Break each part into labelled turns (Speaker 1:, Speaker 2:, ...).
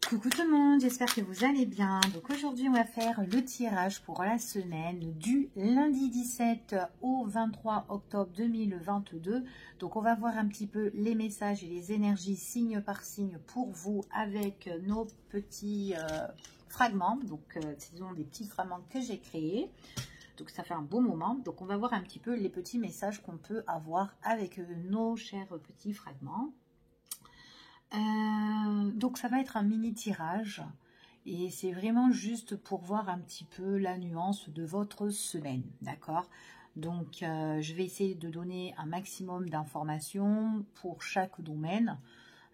Speaker 1: Coucou tout le monde, j'espère que vous allez bien. Donc aujourd'hui on va faire le tirage pour la semaine du lundi 17 au 23 octobre 2022. Donc on va voir un petit peu les messages et les énergies signe par signe pour vous avec nos petits fragments. Donc ce sont des petits fragments que j'ai créés. Donc ça fait un beau moment. Donc on va voir un petit peu les petits messages qu'on peut avoir avec nos chers petits fragments. Donc ça va être un mini tirage et c'est vraiment juste pour voir un petit peu la nuance de votre semaine, d'accord? Donc je vais essayer de donner un maximum d'informations pour chaque domaine,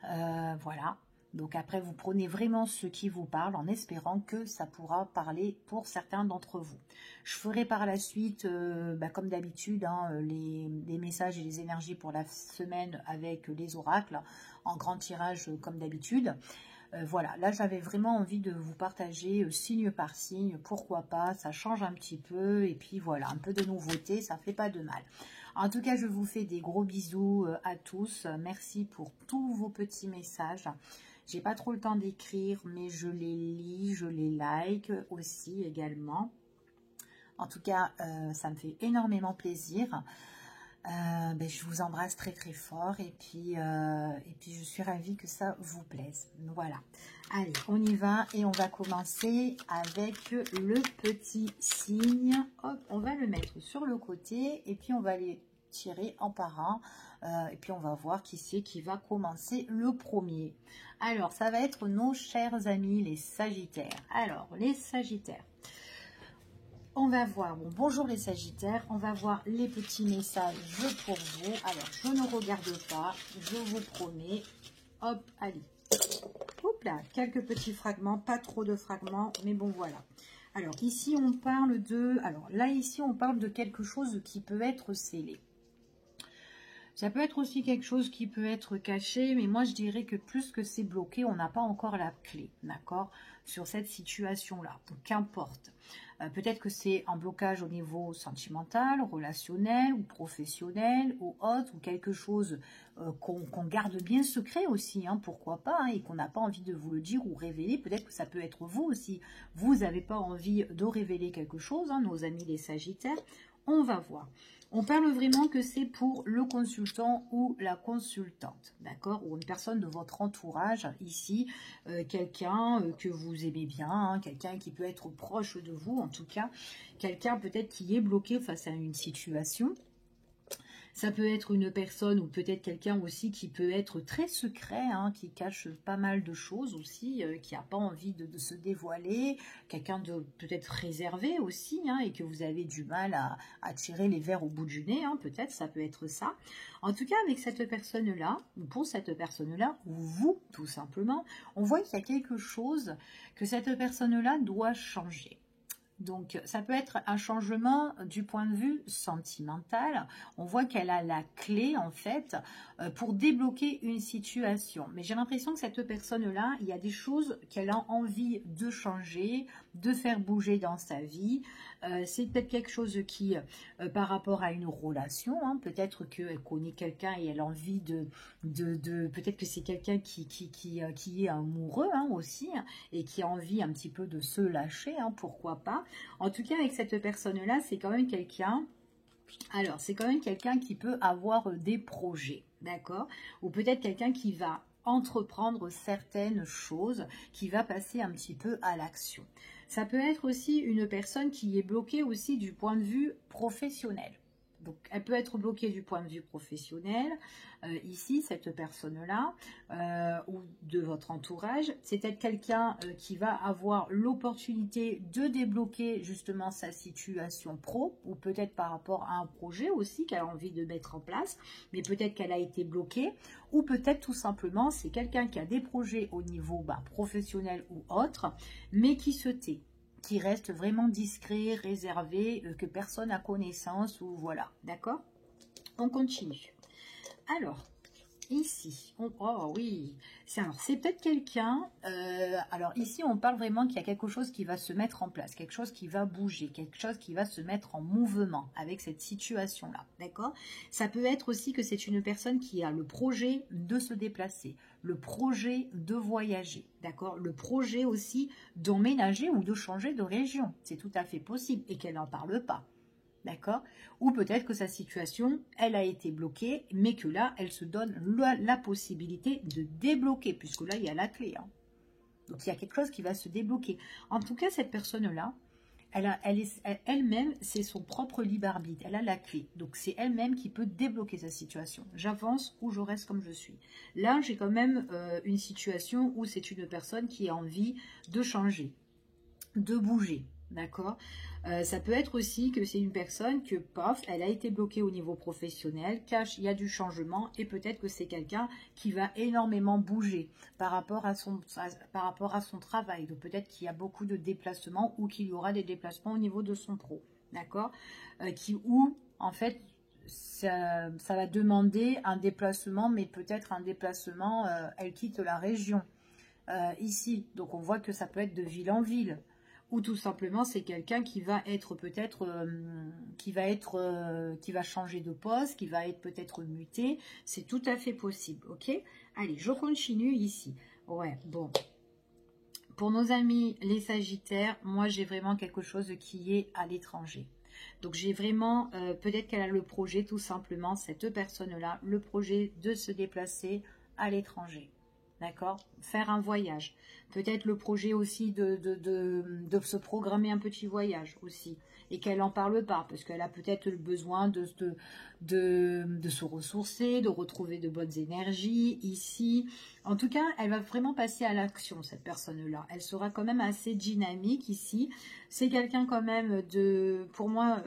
Speaker 1: voilà. Donc après vous prenez vraiment ce qui vous parle en espérant que ça pourra parler pour certains d'entre vous. Je ferai par la suite, comme d'habitude, hein, les messages et les énergies pour la semaine avec les oracles en grand tirage comme d'habitude. Voilà, là j'avais vraiment envie de vous partager signe par signe, pourquoi pas, ça change un petit peu et puis voilà, un peu de nouveauté, ça fait pas de mal. En tout cas, je vous fais des gros bisous à tous, merci pour tous vos petits messages. J'ai pas trop le temps d'écrire, mais je les lis, je les like aussi également. En tout cas, ça me fait énormément plaisir. Je vous embrasse très très fort et puis je suis ravie que ça vous plaise. Voilà. Allez, on y va et on va commencer avec le petit signe. Hop, on va le mettre sur le côté et puis on va les tirer un par un. Et puis on va voir qui c'est qui va commencer le premier. Alors, ça va être nos chers amis les Sagittaires. Alors, les Sagittaires. On va voir, bon, bonjour les Sagittaires, on va voir les petits messages pour vous. Alors, je ne regarde pas, je vous promets. Hop, allez. Hop là, quelques petits fragments, pas trop de fragments, mais bon, voilà. Alors, ici, on parle de... Alors, là, ici, on parle de quelque chose qui peut être scellé. Ça peut être aussi quelque chose qui peut être caché, mais moi, je dirais que plus que c'est bloqué, on n'a pas encore la clé, d'accord, sur cette situation-là. Donc, qu'importe. Peut-être que c'est un blocage au niveau sentimental, relationnel ou professionnel ou autre, ou quelque chose qu'on garde bien secret aussi, hein, pourquoi pas, hein, et qu'on n'a pas envie de vous le dire ou révéler. Peut-être que ça peut être vous aussi. Vous n'avez pas envie de révéler quelque chose, hein, nos amis les Sagittaires. On va voir. On parle vraiment que c'est pour le consultant ou la consultante, d'accord? Ou une personne de votre entourage, ici, quelqu'un que vous aimez bien, hein, quelqu'un qui peut être proche de vous, en tout cas, quelqu'un peut-être qui est bloqué face à une situation. Ça peut être une personne ou peut-être quelqu'un aussi qui peut être très secret, hein, qui cache pas mal de choses aussi, qui n'a pas envie de se dévoiler, quelqu'un de peut-être réservé aussi, hein, et que vous avez du mal à tirer les verres au bout du nez, hein, peut-être, ça peut être ça. En tout cas, avec cette personne-là, ou pour cette personne-là, ou vous, tout simplement, on voit qu'il y a quelque chose que cette personne-là doit changer. Donc, ça peut être un changement du point de vue sentimental. On voit qu'elle a la clé, en fait, pour débloquer une situation. Mais j'ai l'impression que cette personne-là, il y a des choses qu'elle a envie de changer, de faire bouger dans sa vie. C'est peut-être quelque chose qui, par rapport à une relation, hein, peut-être qu'elle connaît quelqu'un et elle a envie peut-être que c'est quelqu'un qui est amoureux, hein, aussi, hein, et qui a envie un petit peu de se lâcher, hein, pourquoi pas. En tout cas, avec cette personne-là, c'est quand même quelqu'un... Alors, c'est quand même quelqu'un qui peut avoir des projets, d'accord? Ou peut-être quelqu'un qui va entreprendre certaines choses, qui va passer un petit peu à l'action. Ça peut être aussi une personne qui est bloquée aussi du point de vue professionnel. Donc, elle peut être bloquée du point de vue professionnel. Ici, cette personne-là, ou de votre entourage, c'est peut-être quelqu'un qui va avoir l'opportunité de débloquer justement sa situation pro, ou peut-être par rapport à un projet aussi qu'elle a envie de mettre en place, mais peut-être qu'elle a été bloquée, ou peut-être tout simplement c'est quelqu'un qui a des projets au niveau professionnel ou autre, mais qui se tait, qui reste vraiment discret, réservé, que personne n'a connaissance, ou voilà, d'accord? On continue. Alors, Ici, oh oui, c'est peut-être quelqu'un, alors ici on parle vraiment qu'il y a quelque chose qui va se mettre en place, quelque chose qui va bouger, quelque chose qui va se mettre en mouvement avec cette situation-là, d'accord? Ça peut être aussi que c'est une personne qui a le projet de se déplacer, le projet de voyager, d'accord? Le projet aussi d'emménager ou de changer de région, c'est tout à fait possible et qu'elle n'en parle pas. D'accord? Ou peut-être que sa situation, elle a été bloquée, mais que là, elle se donne la possibilité de débloquer, puisque là, il y a la clé. Hein. Donc, il y a quelque chose qui va se débloquer. En tout cas, cette personne-là, elle-même, c'est son propre libre arbitre. Elle a la clé. Donc, c'est elle-même qui peut débloquer sa situation. J'avance ou je reste comme je suis. Là, j'ai quand même une situation où c'est une personne qui a envie de changer, de bouger. D'accord? Ça peut être aussi que c'est une personne que, paf, elle a été bloquée au niveau professionnel, il y a du changement et peut-être que c'est quelqu'un qui va énormément bouger par rapport à son travail. Donc peut-être qu'il y a beaucoup de déplacements ou qu'il y aura des déplacements au niveau de son pro. D'accord? Ou, en fait, ça va demander un déplacement, mais peut-être un déplacement, elle quitte la région. Ici, donc on voit que ça peut être de ville en ville. Ou tout simplement c'est quelqu'un qui va être peut-être qui va changer de poste, qui va être peut-être muté, c'est tout à fait possible, ok? Allez, je continue ici. Ouais, bon, pour nos amis les Sagittaires, moi j'ai vraiment quelque chose qui est à l'étranger. Donc j'ai vraiment, peut-être qu'elle a le projet tout simplement, cette personne-là, le projet de se déplacer à l'étranger. D'accord? Faire un voyage. Peut-être le projet aussi de se programmer un petit voyage aussi. Et qu'elle n'en parle pas, parce qu'elle a peut-être le besoin de se ressourcer, de retrouver de bonnes énergies ici. En tout cas, elle va vraiment passer à l'action, cette personne-là. Elle sera quand même assez dynamique ici. C'est quelqu'un quand même pour moi...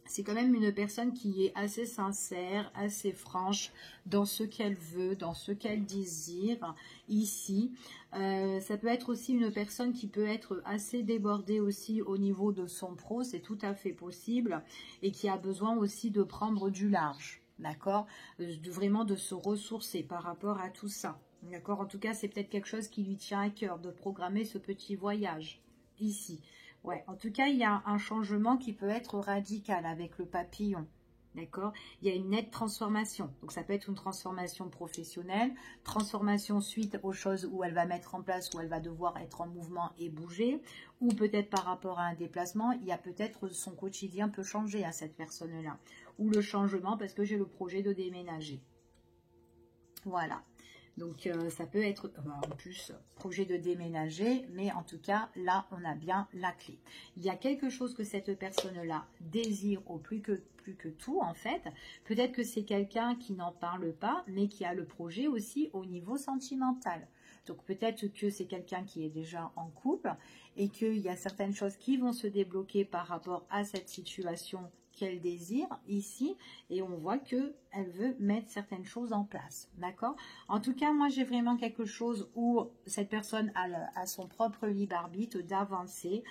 Speaker 1: c'est quand même une personne qui est assez sincère, assez franche dans ce qu'elle veut, dans ce qu'elle désire ici. Ça peut être aussi une personne qui peut être assez débordée aussi au niveau de son pro, c'est tout à fait possible, et qui a besoin aussi de prendre du large, d'accord? Vraiment de se ressourcer par rapport à tout ça, d'accord? En tout cas, c'est peut-être quelque chose qui lui tient à cœur de programmer ce petit voyage ici. Ouais, en tout cas, il y a un changement qui peut être radical avec le papillon. D'accord? Il y a une nette transformation. Donc, ça peut être une transformation professionnelle, transformation suite aux choses où elle va mettre en place, où elle va devoir être en mouvement et bouger, ou peut-être par rapport à un déplacement, il y a peut-être son quotidien peut changer à cette personne-là. Ou le changement parce que j'ai le projet de déménager. Voilà. Donc, ça peut être, en plus, projet de déménager, mais en tout cas, là, on a bien la clé. Il y a quelque chose que cette personne-là désire au plus que tout, en fait. Peut-être que c'est quelqu'un qui n'en parle pas, mais qui a le projet aussi au niveau sentimental. Donc, peut-être que c'est quelqu'un qui est déjà en couple et qu'il y a certaines choses qui vont se débloquer par rapport à cette situation qu'elle désire ici, et on voit que elle veut mettre certaines choses en place, d'accord? En tout cas, moi j'ai vraiment quelque chose où cette personne a son propre libre arbitre d'avancer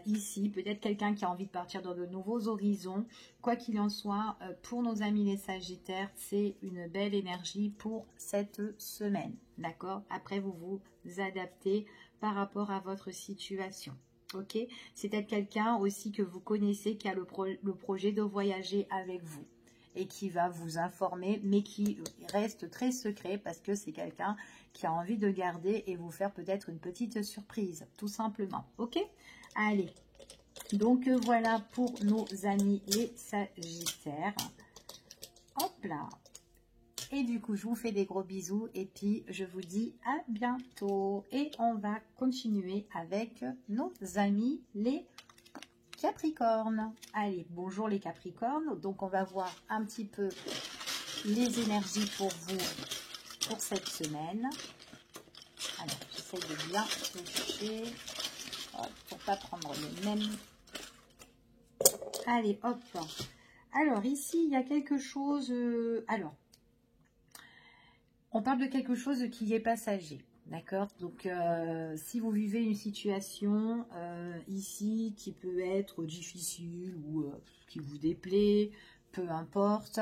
Speaker 1: ici, peut-être quelqu'un qui a envie de partir dans de nouveaux horizons. Quoi qu'il en soit, pour nos amis les Sagittaires, c'est une belle énergie pour cette semaine, d'accord? Après, vous vous adaptez par rapport à votre situation. Ok, c'est peut-être quelqu'un aussi que vous connaissez qui a le projet de voyager avec vous et qui va vous informer, mais qui reste très secret parce que c'est quelqu'un qui a envie de garder et vous faire peut-être une petite surprise, tout simplement. Ok, allez, donc voilà pour nos amis les Sagittaires. Hop là. Et du coup, je vous fais des gros bisous et puis je vous dis à bientôt. Et on va continuer avec nos amis les Capricornes. Allez, bonjour les Capricornes. Donc, on va voir un petit peu les énergies pour vous pour cette semaine. Alors, j'essaie de bien toucher pour ne pas prendre le même. Allez, hop. Alors, ici, il y a quelque chose... alors, on parle de quelque chose qui est passager, d'accord? Donc, si vous vivez une situation ici qui peut être difficile ou qui vous déplaît, peu importe,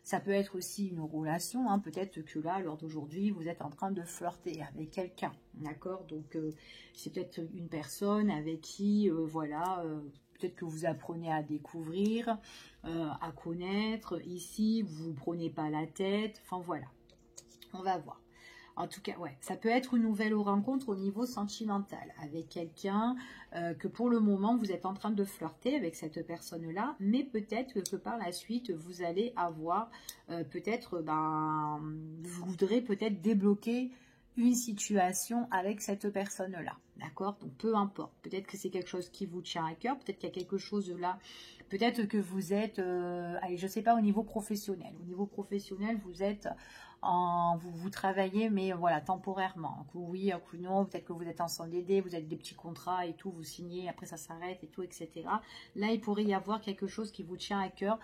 Speaker 1: Ça peut être aussi une relation, hein. Peut-être que là, lors d'aujourd'hui, vous êtes en train de flirter avec quelqu'un, d'accord? Donc, c'est peut-être une personne avec qui, voilà, peut-être que vous apprenez à découvrir, à connaître. Ici, vous ne prenez pas la tête. Enfin, voilà, on va voir. En tout cas, ouais, ça peut être une nouvelle rencontre au niveau sentimental avec quelqu'un que pour le moment, vous êtes en train de flirter avec cette personne-là, mais peut-être que par la suite, vous allez avoir, peut-être, ben, vous voudrez peut-être débloquer une situation avec cette personne-là, d'accord? Donc, peu importe. Peut-être que c'est quelque chose qui vous tient à cœur, peut-être qu'il y a quelque chose là. Peut-être que vous êtes, allez, je ne sais pas, au niveau professionnel. Au niveau professionnel, vous êtes vous travaillez, mais voilà, temporairement. Que oui, que non, peut-être que vous êtes en CDD, vous avez des petits contrats et tout, vous signez, après ça s'arrête et tout, etc. Là, il pourrait y avoir quelque chose qui vous tient à cœur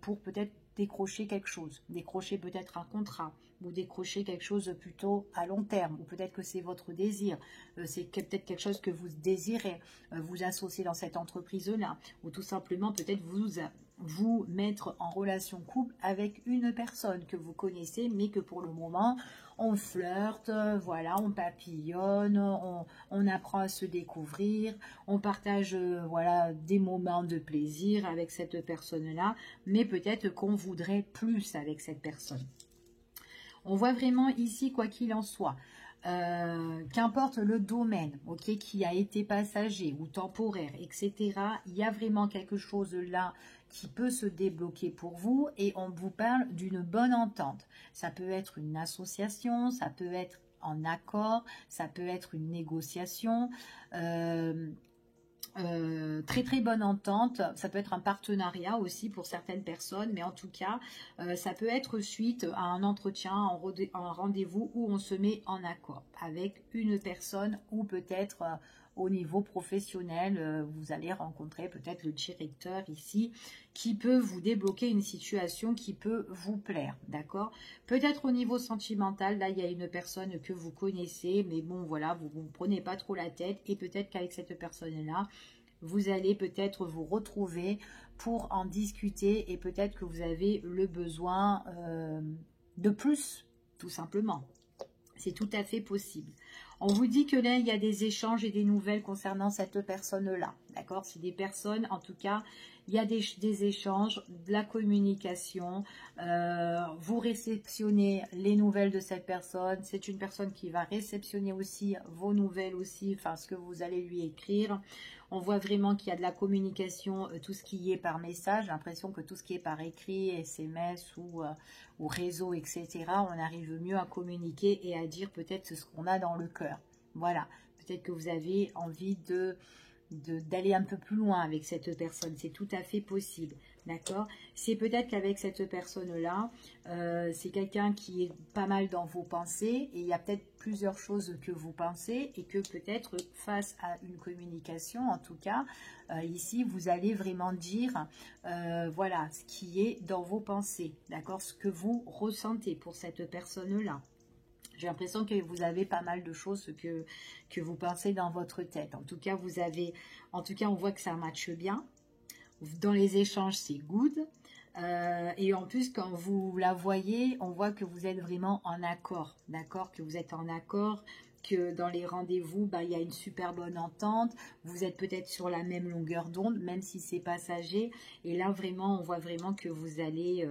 Speaker 1: pour peut-être décrocher quelque chose, décrocher peut-être un contrat, ou décrocher quelque chose plutôt à long terme, ou peut-être que c'est votre désir, c'est peut-être quelque chose que vous désirez vous associer dans cette entreprise-là, ou tout simplement peut-être vous mettre en relation couple avec une personne que vous connaissez, mais que pour le moment, on flirte, voilà, on papillonne, on apprend à se découvrir, on partage, voilà, des moments de plaisir avec cette personne-là, mais peut-être qu'on voudrait plus avec cette personne. On voit vraiment ici, quoi qu'il en soit, qu'importe le domaine, ok, qui a été passager ou temporaire, etc., il y a vraiment quelque chose là qui peut se débloquer pour vous et on vous parle d'une bonne entente. Ça peut être une association, ça peut être en accord, ça peut être une négociation, très très bonne entente, ça peut être un partenariat aussi pour certaines personnes, mais en tout cas, ça peut être suite à un entretien, un rendez-vous où on se met en accord avec une personne ou peut-être au niveau professionnel, vous allez rencontrer peut-être le directeur ici qui peut vous débloquer une situation qui peut vous plaire, d'accord? Peut-être au niveau sentimental, là il y a une personne que vous connaissez, mais bon voilà, vous ne prenez pas trop la tête et peut-être qu'avec cette personne-là, vous allez peut-être vous retrouver pour en discuter et peut-être que vous avez le besoin de plus, tout simplement. C'est tout à fait possible. On vous dit que là, il y a des échanges et des nouvelles concernant cette personne-là. D'accord? C'est des personnes, en tout cas, il y a des échanges, de la communication. Vous réceptionnez les nouvelles de cette personne. C'est une personne qui va réceptionner aussi vos nouvelles aussi, enfin, ce que vous allez lui écrire. On voit vraiment qu'il y a de la communication, tout ce qui est par message. J'ai l'impression que tout ce qui est par écrit, SMS ou réseau, etc., on arrive mieux à communiquer et à dire peut-être ce qu'on a dans le cœur. Voilà, peut-être que vous avez envie d'aller un peu plus loin avec cette personne, c'est tout à fait possible, d'accord? C'est peut-être qu'avec cette personne-là, c'est quelqu'un qui est pas mal dans vos pensées et il y a peut-être plusieurs choses que vous pensez et que peut-être face à une communication, en tout cas, ici, vous allez vraiment dire, voilà, ce qui est dans vos pensées, d'accord? Ce que vous ressentez pour cette personne-là. J'ai l'impression que vous avez pas mal de choses que vous pensez dans votre tête. En tout cas, on voit que ça matche bien. Dans les échanges, c'est good. Et en plus, quand vous la voyez, on voit que vous êtes vraiment en accord. D'accord? Que vous êtes en accord, que dans les rendez-vous, bah, il y a une super bonne entente. Vous êtes peut-être sur la même longueur d'onde, même si c'est passager. Et là, vraiment, on voit vraiment que vous allez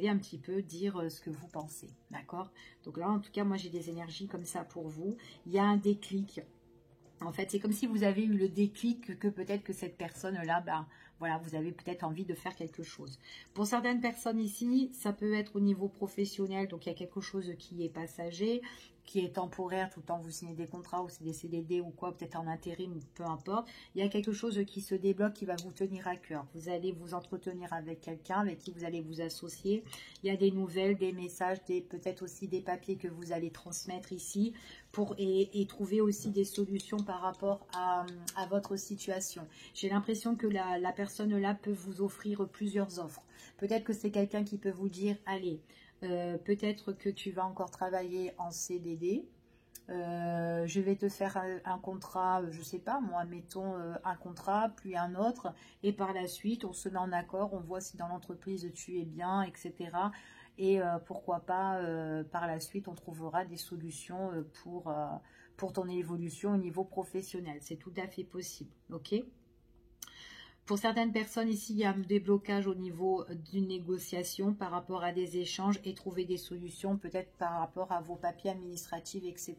Speaker 1: un petit peu dire ce que vous pensez, d'accord? Donc là, en tout cas, moi, j'ai des énergies comme ça pour vous. Il y a un déclic. En fait, c'est comme si vous avez eu le déclic que peut-être que cette personne-là, ben, voilà, vous avez peut-être envie de faire quelque chose. Pour certaines personnes ici, ça peut être au niveau professionnel, donc il y a quelque chose qui est passager, qui est temporaire, tout le temps vous signez des contrats ou c'est des CDD ou quoi, peut-être en intérim, peu importe. Il y a quelque chose qui se débloque, qui va vous tenir à cœur. Vous allez vous entretenir avec quelqu'un avec qui vous allez vous associer. Il y a des nouvelles, des messages, peut-être aussi des papiers que vous allez transmettre ici et trouver aussi des solutions par rapport à votre situation. J'ai l'impression que la personne là peut vous offrir plusieurs offres. Peut-être que c'est quelqu'un qui peut vous dire, allez, peut-être que tu vas encore travailler en CDD, je vais te faire un contrat, je sais pas moi, mettons un contrat, puis un autre, et par la suite, on se met en accord, on voit si dans l'entreprise tu es bien, etc. Et pourquoi pas, par la suite, on trouvera des solutions pour ton évolution au niveau professionnel. C'est tout à fait possible, ok? Pour certaines personnes ici, il y a un déblocage au niveau d'une négociation par rapport à des échanges et trouver des solutions peut-être par rapport à vos papiers administratifs, etc.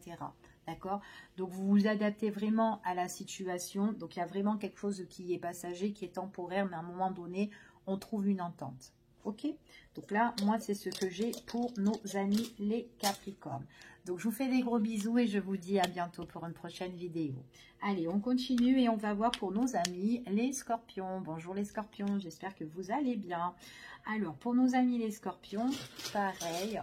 Speaker 1: D'accord? Donc, vous vous adaptez vraiment à la situation. Donc, il y a vraiment quelque chose qui est passager, qui est temporaire, mais à un moment donné, on trouve une entente. Ok? Donc là, moi, c'est ce que j'ai pour nos amis les Capricornes. Donc, je vous fais des gros bisous et je vous dis à bientôt pour une prochaine vidéo. Allez, on continue et on va voir pour nos amis les Scorpions. Bonjour les Scorpions, j'espère que vous allez bien. Alors, pour nos amis les Scorpions, pareil.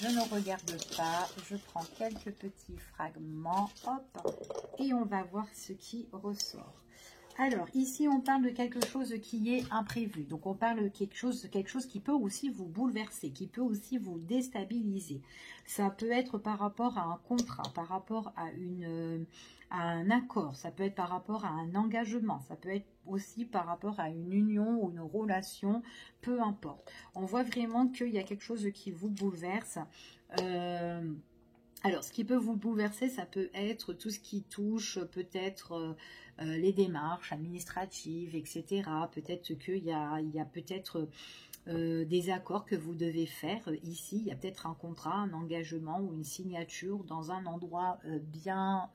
Speaker 1: Je ne regarde pas, je prends quelques petits fragments, hop, et on va voir ce qui ressort. Alors, ici, on parle de quelque chose qui est imprévu. Donc, on parle de quelque chose qui peut aussi vous bouleverser, qui peut aussi vous déstabiliser. Ça peut être par rapport à un contrat, par rapport à un accord. Ça peut être par rapport à un engagement. Ça peut être aussi par rapport à une union ou une relation, peu importe. On voit vraiment qu'il y a quelque chose qui vous bouleverse. Alors, ce qui peut vous bouleverser, ça peut être tout ce qui touche peut-être les démarches administratives, etc. Peut-être qu'il y a peut-être des accords que vous devez faire ici. Il y a peut-être un contrat, un engagement ou une signature dans un endroit bien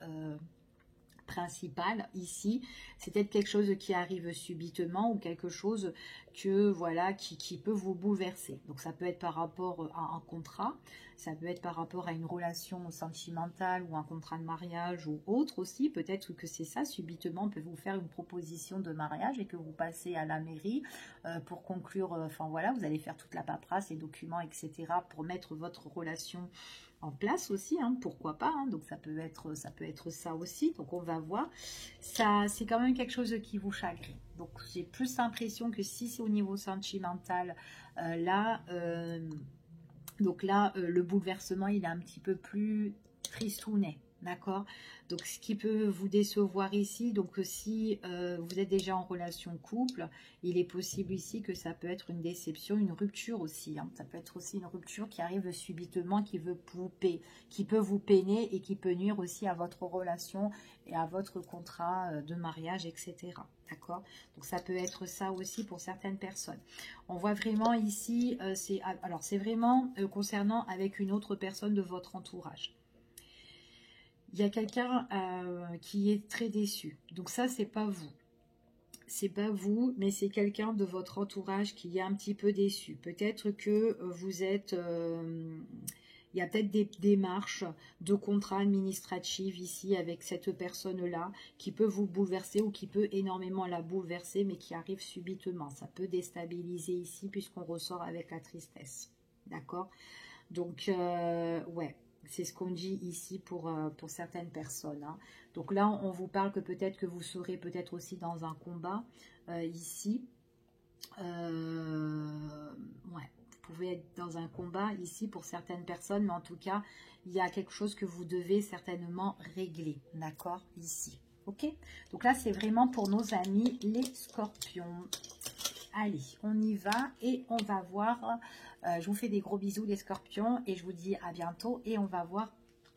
Speaker 1: principal ici. C'est peut-être quelque chose qui arrive subitement ou quelque chose que voilà qui peut vous bouleverser. Donc ça peut être par rapport à un contrat, ça peut être par rapport à une relation sentimentale ou un contrat de mariage ou autre aussi. Peut-être que c'est ça, subitement on peut vous faire une proposition de mariage et que vous passez à la mairie pour conclure, enfin voilà, vous allez faire toute la paperasse, les documents, etc. pour mettre votre relation en place aussi, hein, pourquoi pas, hein, donc ça peut être ça aussi, donc on va voir, ça c'est quand même quelque chose qui vous chagrine, donc j'ai plus l'impression que si c'est au niveau sentimental, donc là, le bouleversement il est un petit peu plus tristounet. D'accord? Donc, ce qui peut vous décevoir ici, donc si vous êtes déjà en relation couple, il est possible ici que ça peut être une déception, une rupture aussi. Hein. Ça peut être aussi une rupture qui arrive subitement, qui peut vous peiner et qui peut nuire aussi à votre relation et à votre contrat de mariage, etc. D'accord? Donc, ça peut être ça aussi pour certaines personnes. On voit vraiment ici, c'est vraiment concernant avec une autre personne de votre entourage. Il y a quelqu'un qui est très déçu. Donc ça, c'est pas vous. C'est pas vous, mais c'est quelqu'un de votre entourage qui est un petit peu déçu. Peut-être que vous êtes... il y a peut-être des démarches de contrat administratif ici avec cette personne-là qui peut vous bouleverser ou qui peut énormément la bouleverser, mais qui arrive subitement. Ça peut déstabiliser ici puisqu'on ressort avec la tristesse. D'accord? Donc, ouais. C'est ce qu'on dit ici pour certaines personnes. Hein. Donc là, on vous parle que peut-être que vous serez peut-être aussi dans un combat ici. Ouais, vous pouvez être dans un combat ici pour certaines personnes, mais en tout cas, il y a quelque chose que vous devez certainement régler. D'accord? Ici. Ok? Donc là, c'est vraiment pour nos amis les Scorpions. Allez, on y va et on va voir. Je vous fais des gros bisous les Scorpions et je vous dis à bientôt. Et on va voir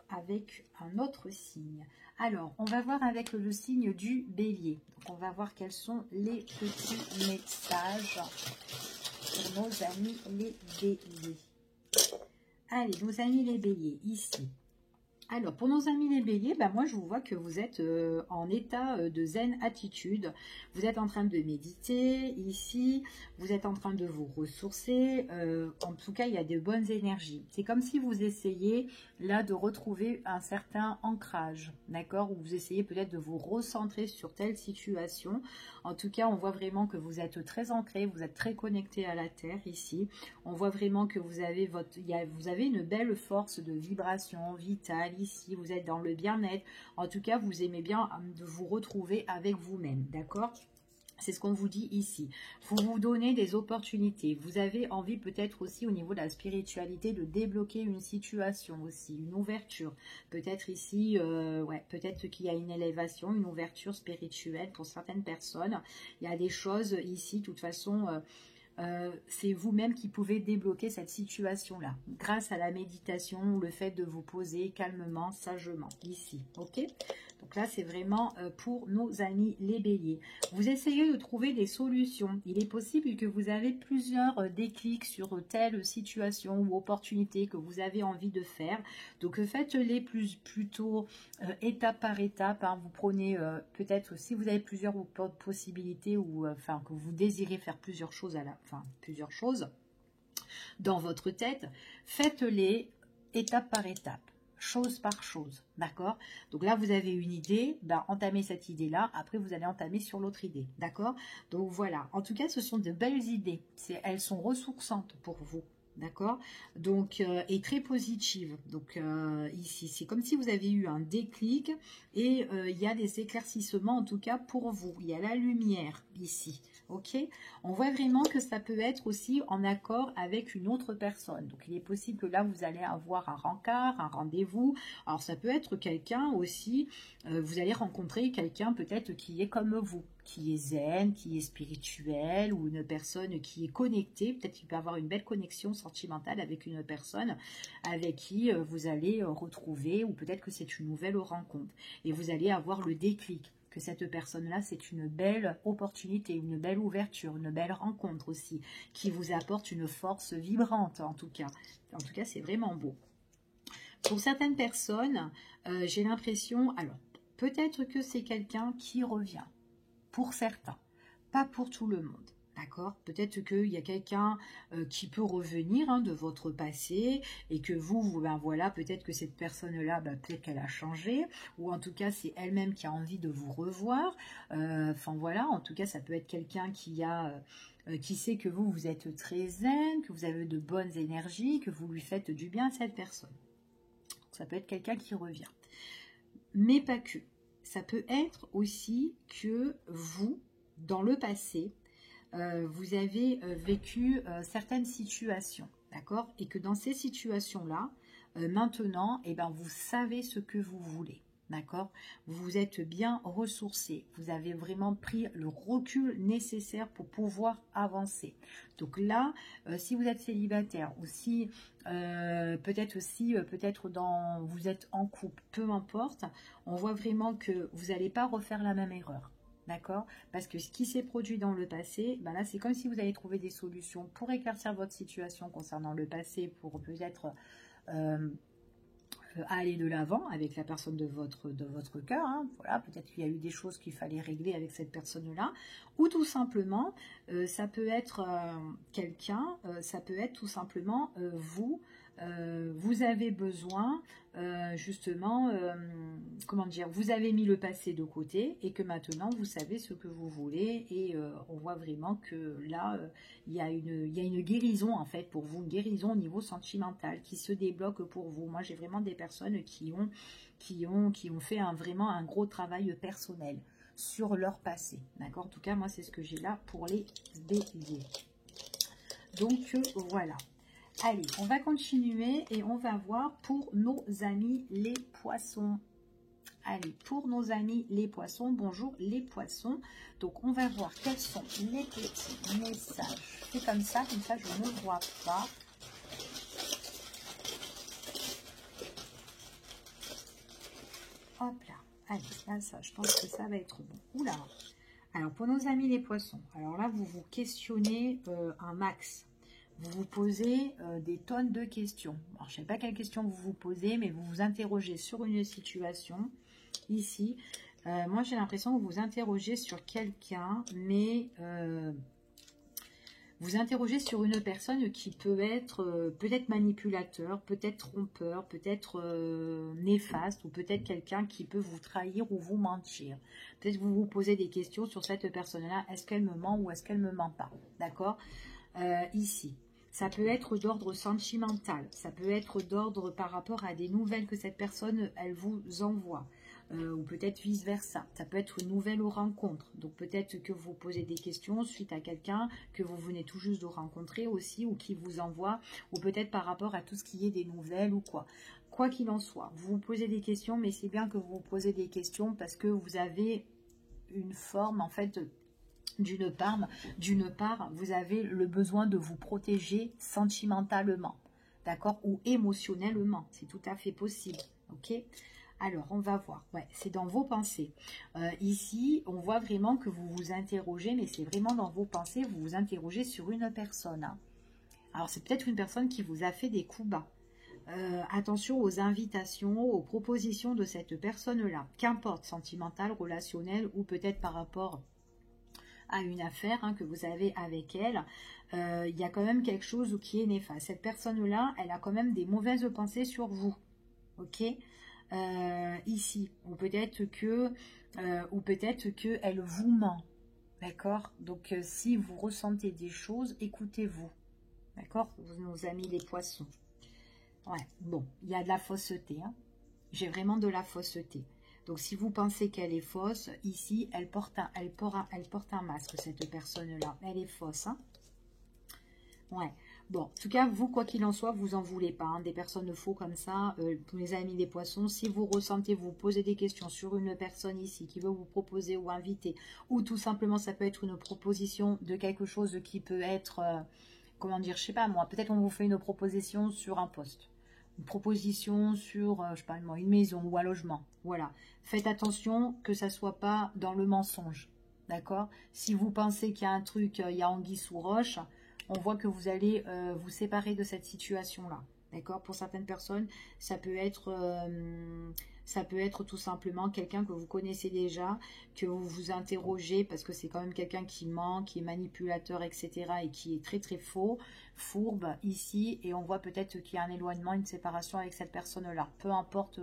Speaker 1: avec un autre signe. Alors, on va voir avec le signe du Bélier. Donc, on va voir quels sont les petits messages pour nos amis les Béliers. Allez, nos amis les Béliers, ici. Alors, pour nos amis les béliers, moi, je vous vois que vous êtes en état de zen attitude. Vous êtes en train de méditer ici. Vous êtes en train de vous ressourcer. En tout cas, il y a de bonnes énergies. C'est comme si vous essayez, là, de retrouver un certain ancrage. D'accord? Ou vous essayez peut-être de vous recentrer sur telle situation. En tout cas, on voit vraiment que vous êtes très ancré. Vous êtes très connecté à la terre ici. On voit vraiment que vous avez une belle force de vibration vitale. Ici, vous êtes dans le bien-être. En tout cas, vous aimez bien de vous retrouver avec vous-même, d'accord? C'est ce qu'on vous dit ici. Vous vous donnez des opportunités. Vous avez envie peut-être aussi au niveau de la spiritualité de débloquer une situation aussi, une ouverture. Peut-être ici, ouais, peut-être qu'il y a une élévation, une ouverture spirituelle pour certaines personnes. Il y a des choses ici, de toute façon... c'est vous-même qui pouvez débloquer cette situation-là, grâce à la méditation ou le fait de vous poser calmement, sagement, ici, ok? Donc là, c'est vraiment pour nos amis les béliers. Vous essayez de trouver des solutions. Il est possible que vous avez plusieurs déclics sur telle situation ou opportunité que vous avez envie de faire. Donc faites-les plutôt étape par étape. Hein. Vous prenez peut-être, si vous avez plusieurs possibilités ou enfin que vous désirez faire plusieurs choses plusieurs choses dans votre tête, faites-les étape par étape. Chose par chose, d'accord? Donc là, vous avez une idée, ben, entamez cette idée-là, après vous allez entamer sur l'autre idée, d'accord? Donc voilà, en tout cas, ce sont de belles idées, elles sont ressourçantes pour vous, d'accord? Donc, et très positives. Donc ici, c'est comme si vous avez eu un déclic et il y a des éclaircissements, en tout cas pour vous. Il y a la lumière ici, ok? On voit vraiment que ça peut être aussi en accord avec une autre personne. Donc, il est possible que là, vous allez avoir un rencard, un rendez-vous. Alors, ça peut être quelqu'un aussi, vous allez rencontrer quelqu'un peut-être qui est comme vous, qui est zen, qui est spirituel, ou une personne qui est connectée. Peut-être qu'il peut avoir une belle connexion sentimentale avec une personne avec qui vous allez retrouver, ou peut-être que c'est une nouvelle rencontre. Et vous allez avoir le déclic. Que cette personne-là, c'est une belle opportunité, une belle ouverture, une belle rencontre aussi, qui vous apporte une force vibrante en tout cas. En tout cas, c'est vraiment beau. Pour certaines personnes, j'ai l'impression, alors peut-être que c'est quelqu'un qui revient, pour certains, pas pour tout le monde. D'accord? Peut-être qu'il y a quelqu'un qui peut revenir hein, de votre passé et que vous ben voilà, peut-être que cette personne-là, ben, peut-être qu'elle a changé ou en tout cas c'est elle-même qui a envie de vous revoir. Enfin voilà, en tout cas ça peut être quelqu'un qui sait que vous êtes très zen, que vous avez de bonnes énergies, que vous lui faites du bien à cette personne. Ça peut être quelqu'un qui revient. Mais pas que. Ça peut être aussi que vous, dans le passé, vous avez vécu certaines situations, d'accord? Et que dans ces situations-là, maintenant, eh ben, vous savez ce que vous voulez, d'accord? Vous êtes bien ressourcé, vous avez vraiment pris le recul nécessaire pour pouvoir avancer. Donc là, si vous êtes célibataire ou si peut-être aussi, vous êtes en couple, peu importe, on voit vraiment que vous n'allez pas refaire la même erreur. D'accord? Parce que ce qui s'est produit dans le passé, ben là, c'est comme si vous allez trouver des solutions pour éclaircir votre situation concernant le passé, pour peut-être aller de l'avant avec la personne de votre cœur. Hein. Voilà, peut-être qu'il y a eu des choses qu'il fallait régler avec cette personne-là. Ou tout simplement, ça peut être quelqu'un, ça peut être tout simplement vous. Vous avez besoin justement, comment dire, vous avez mis le passé de côté et que maintenant vous savez ce que vous voulez et on voit vraiment que là il y a une guérison en fait pour vous, une guérison au niveau sentimental qui se débloque pour vous. Moi j'ai vraiment des personnes qui ont fait vraiment un gros travail personnel sur leur passé, d'accord? En tout cas moi c'est ce que j'ai là pour les béliers. Donc voilà. Allez, on va continuer et on va voir pour nos amis les poissons. Allez, pour nos amis les poissons, bonjour les poissons. Donc, on va voir quels sont les petits messages. C'est comme ça je ne vois pas. Hop là, allez, là, ça, je pense que ça va être bon. Oula. Alors, pour nos amis les poissons, alors là, vous vous questionnez un max. Vous vous posez des tonnes de questions. Alors, je ne sais pas quelles questions vous vous posez, mais vous vous interrogez sur une situation. Ici, moi, j'ai l'impression que vous vous interrogez sur quelqu'un, mais vous interrogez sur une personne qui peut être peut-être manipulateur, peut-être trompeur, peut-être néfaste, ou peut-être quelqu'un qui peut vous trahir ou vous mentir. Peut-être que vous vous posez des questions sur cette personne-là. Est-ce qu'elle me ment ou est-ce qu'elle ne me ment pas? D'accord? Ici. Ça peut être d'ordre sentimental, ça peut être d'ordre par rapport à des nouvelles que cette personne, elle vous envoie. ou peut-être vice-versa. Ça peut être une nouvelle rencontre. Donc peut-être que vous posez des questions suite à quelqu'un que vous venez tout juste de rencontrer aussi, ou qui vous envoie, ou peut-être par rapport à tout ce qui est des nouvelles ou quoi. Quoi qu'il en soit, vous vous posez des questions, mais c'est bien que vous vous posez des questions parce que vous avez une forme, en fait, d'une part, vous avez le besoin de vous protéger sentimentalement, d'accord, ou émotionnellement, c'est tout à fait possible, ok. Alors, on va voir, ouais, c'est dans vos pensées. Ici, on voit vraiment que vous vous interrogez, mais c'est vraiment dans vos pensées, vous vous interrogez sur une personne, hein. Alors, c'est peut-être une personne qui vous a fait des coups bas. Attention aux invitations, aux propositions de cette personne-là, qu'importe, sentimentale, relationnelle, ou peut-être par rapport à une affaire, hein, que vous avez avec elle, il y a quand même quelque chose qui est néfaste. Cette personne-là, elle a quand même des mauvaises pensées sur vous, ok, ici, ou peut-être que elle vous ment, d'accord. Donc, si vous ressentez des choses, écoutez-vous, d'accord, nos amis les poissons. Ouais, bon, il y a de la fausseté, hein. J'ai vraiment de la fausseté. Donc, si vous pensez qu'elle est fausse, ici, elle porte un masque, cette personne-là. Elle est fausse, hein. Ouais. Bon, en tout cas, vous, quoi qu'il en soit, vous en voulez pas, hein, des personnes faux comme ça. Pour les amis des poissons, si vous ressentez, vous posez des questions sur une personne ici qui veut vous proposer ou inviter, ou tout simplement, ça peut être une proposition de quelque chose qui peut être, comment dire, je sais pas moi, peut-être on vous fait une proposition sur un poste. Une proposition sur, je sais pas moi, une maison ou un logement. Voilà. Faites attention que ça soit pas dans le mensonge. D'accord? Si vous pensez qu'il y a un truc, il y a anguille sous roche, on voit que vous allez vous séparer de cette situation-là. D'accord? Pour certaines personnes, ça peut être tout simplement quelqu'un que vous connaissez déjà, que vous vous interrogez parce que c'est quand même quelqu'un qui ment, qui est manipulateur, etc. et qui est très très faux, fourbe ici, et on voit peut-être qu'il y a un éloignement, une séparation avec cette personne-là. Peu importe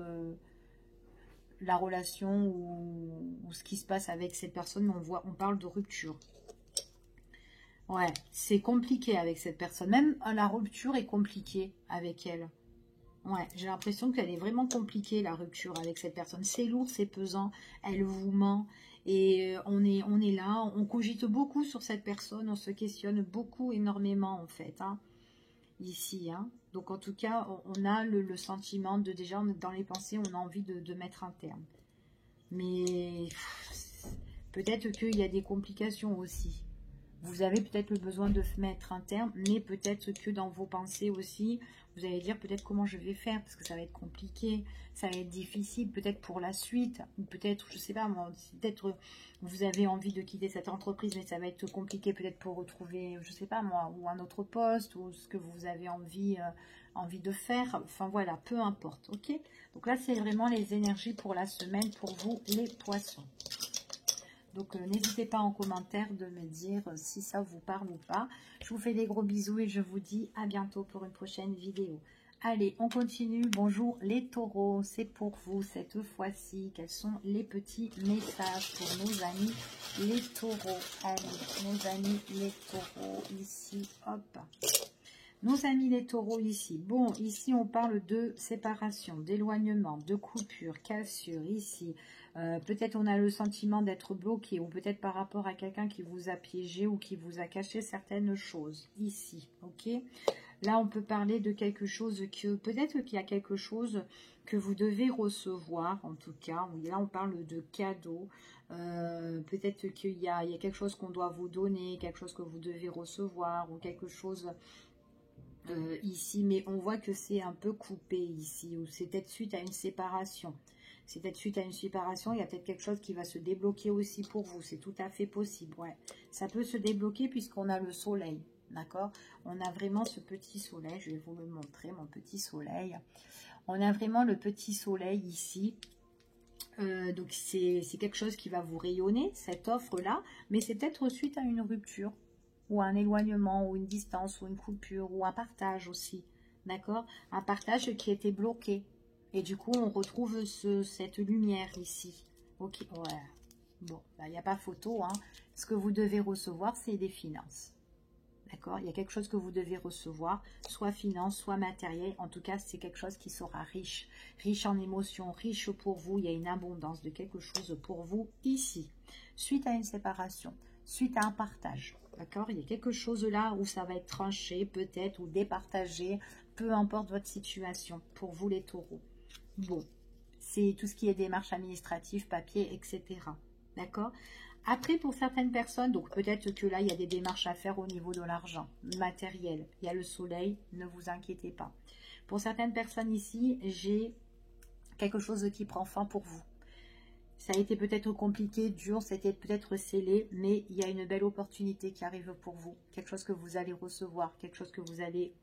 Speaker 1: la relation ou ce qui se passe avec cette personne, mais on parle de rupture. Ouais, c'est compliqué avec cette personne. Même la rupture est compliquée avec elle. Ouais, j'ai l'impression qu'elle est vraiment compliquée, la rupture avec cette personne. C'est lourd, c'est pesant, elle vous ment. Et on est là, on cogite beaucoup sur cette personne, on se questionne beaucoup, énormément en fait, hein, ici. Hein. Donc en tout cas, on a le sentiment de déjà, dans les pensées, on a envie de mettre un terme. Mais peut-être qu'il y a des complications aussi. Vous avez peut-être le besoin de mettre un terme, mais peut-être que dans vos pensées aussi, vous allez dire peut-être comment je vais faire, parce que ça va être compliqué, ça va être difficile, peut-être pour la suite, ou peut-être, je sais pas moi, peut-être vous avez envie de quitter cette entreprise, mais ça va être compliqué peut-être pour retrouver, je sais pas moi, ou un autre poste, ou ce que vous avez envie de faire, enfin voilà, peu importe, ok. Donc là, c'est vraiment les énergies pour la semaine, pour vous les poissons. Donc, n'hésitez pas en commentaire de me dire si ça vous parle ou pas. Je vous fais des gros bisous et je vous dis à bientôt pour une prochaine vidéo. Allez, on continue. Bonjour les taureaux, c'est pour vous cette fois-ci. Quels sont les petits messages pour nos amis les taureaux? Allez, nos amis les taureaux, ici, hop. Nos amis les taureaux ici. Bon, ici on parle de séparation, d'éloignement, de coupure, cassure ici. Peut-être on a le sentiment d'être bloqué ou peut-être par rapport à quelqu'un qui vous a piégé ou qui vous a caché certaines choses ici, ok. Là on peut parler de quelque chose que peut-être qu'il y a quelque chose que vous devez recevoir, en tout cas. Là on parle de cadeaux, peut-être qu'il y a quelque chose qu'on doit vous donner, quelque chose que vous devez recevoir ou quelque chose ici, mais on voit que c'est un peu coupé ici, ou c'est peut-être suite à une séparation. C'est peut-être suite à une séparation, il y a peut-être quelque chose qui va se débloquer aussi pour vous. C'est tout à fait possible, ouais. Ça peut se débloquer puisqu'on a le soleil, d'accord? On a vraiment ce petit soleil, je vais vous le montrer, mon petit soleil. On a vraiment le petit soleil ici. Donc c'est quelque chose qui va vous rayonner, cette offre-là, mais c'est peut-être suite à une rupture, ou un éloignement, ou une distance, ou une coupure, ou un partage aussi, d'accord? Un partage qui était bloqué. Et du coup, on retrouve cette lumière ici. Ok, ouais. Bon, il n'y a pas photo, hein. Ce que vous devez recevoir, c'est des finances. D'accord? Il y a quelque chose que vous devez recevoir, soit finance, soit matériel. En tout cas, c'est quelque chose qui sera riche. Riche en émotions, riche pour vous. Il y a une abondance de quelque chose pour vous ici. Suite à une séparation, suite à un partage. D'accord? Il y a quelque chose là où ça va être tranché, peut-être, ou départagé. Peu importe votre situation. Pour vous, les taureaux. Bon. C'est tout ce qui est démarches administratives, papier, etc. D'accord? Après, pour certaines personnes, donc peut-être que là, il y a des démarches à faire au niveau de l'argent, matériel. Il y a le soleil, ne vous inquiétez pas. Pour certaines personnes ici, j'ai quelque chose qui prend fin pour vous. Ça a été peut-être compliqué, dur, c'était peut-être scellé, mais il y a une belle opportunité qui arrive pour vous. Quelque chose que vous allez recevoir, quelque chose que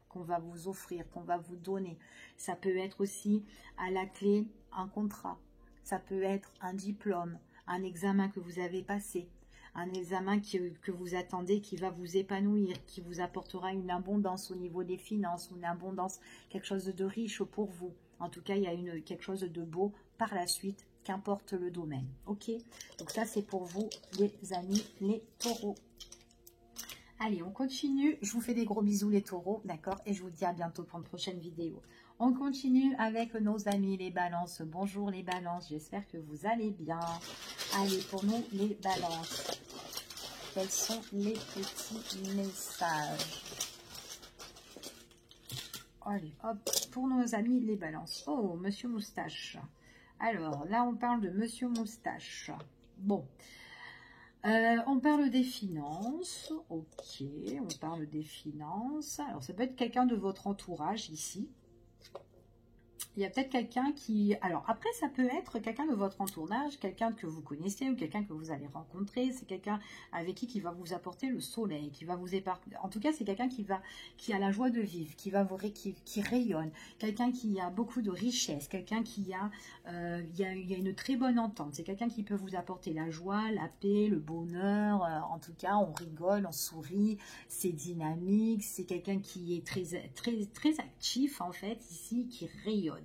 Speaker 1: qu'on va vous offrir, qu'on va vous donner. Ça peut être aussi à la clé un contrat. Ça peut être un diplôme, un examen que vous avez passé, un examen que vous attendez qui va vous épanouir, qui vous apportera une abondance au niveau des finances, une abondance, quelque chose de riche pour vous. En tout cas, il y a quelque chose de beau par la suite, qu'importe le domaine. Ok? Donc ça, c'est pour vous, les amis, les taureaux. Allez, on continue. Je vous fais des gros bisous, les taureaux, d'accord? Et je vous dis à bientôt pour une prochaine vidéo. On continue avec nos amis, les balances. Bonjour, les balances. J'espère que vous allez bien. Allez, pour nous, les balances. Quels sont les petits messages? Allez, hop, pour nos amis, les balances. Oh, Monsieur Moustache. Alors, là, on parle de Monsieur Moustache. Bon, on parle des finances. Ok, on parle des finances. Alors, ça peut être quelqu'un de votre entourage ici. Il y a peut-être quelqu'un qui... Alors, après, ça peut être quelqu'un de votre entourage, quelqu'un que vous connaissez ou quelqu'un que vous allez rencontrer. C'est quelqu'un avec qui va vous apporter le soleil, qui va vous épargner. En tout cas, c'est quelqu'un qui a la joie de vivre, qui rayonne, quelqu'un qui a beaucoup de richesse, quelqu'un il y a une très bonne entente. C'est quelqu'un qui peut vous apporter la joie, la paix, le bonheur. En tout cas, on rigole, on sourit, c'est dynamique. C'est quelqu'un qui est très actif, en fait, ici, qui rayonne,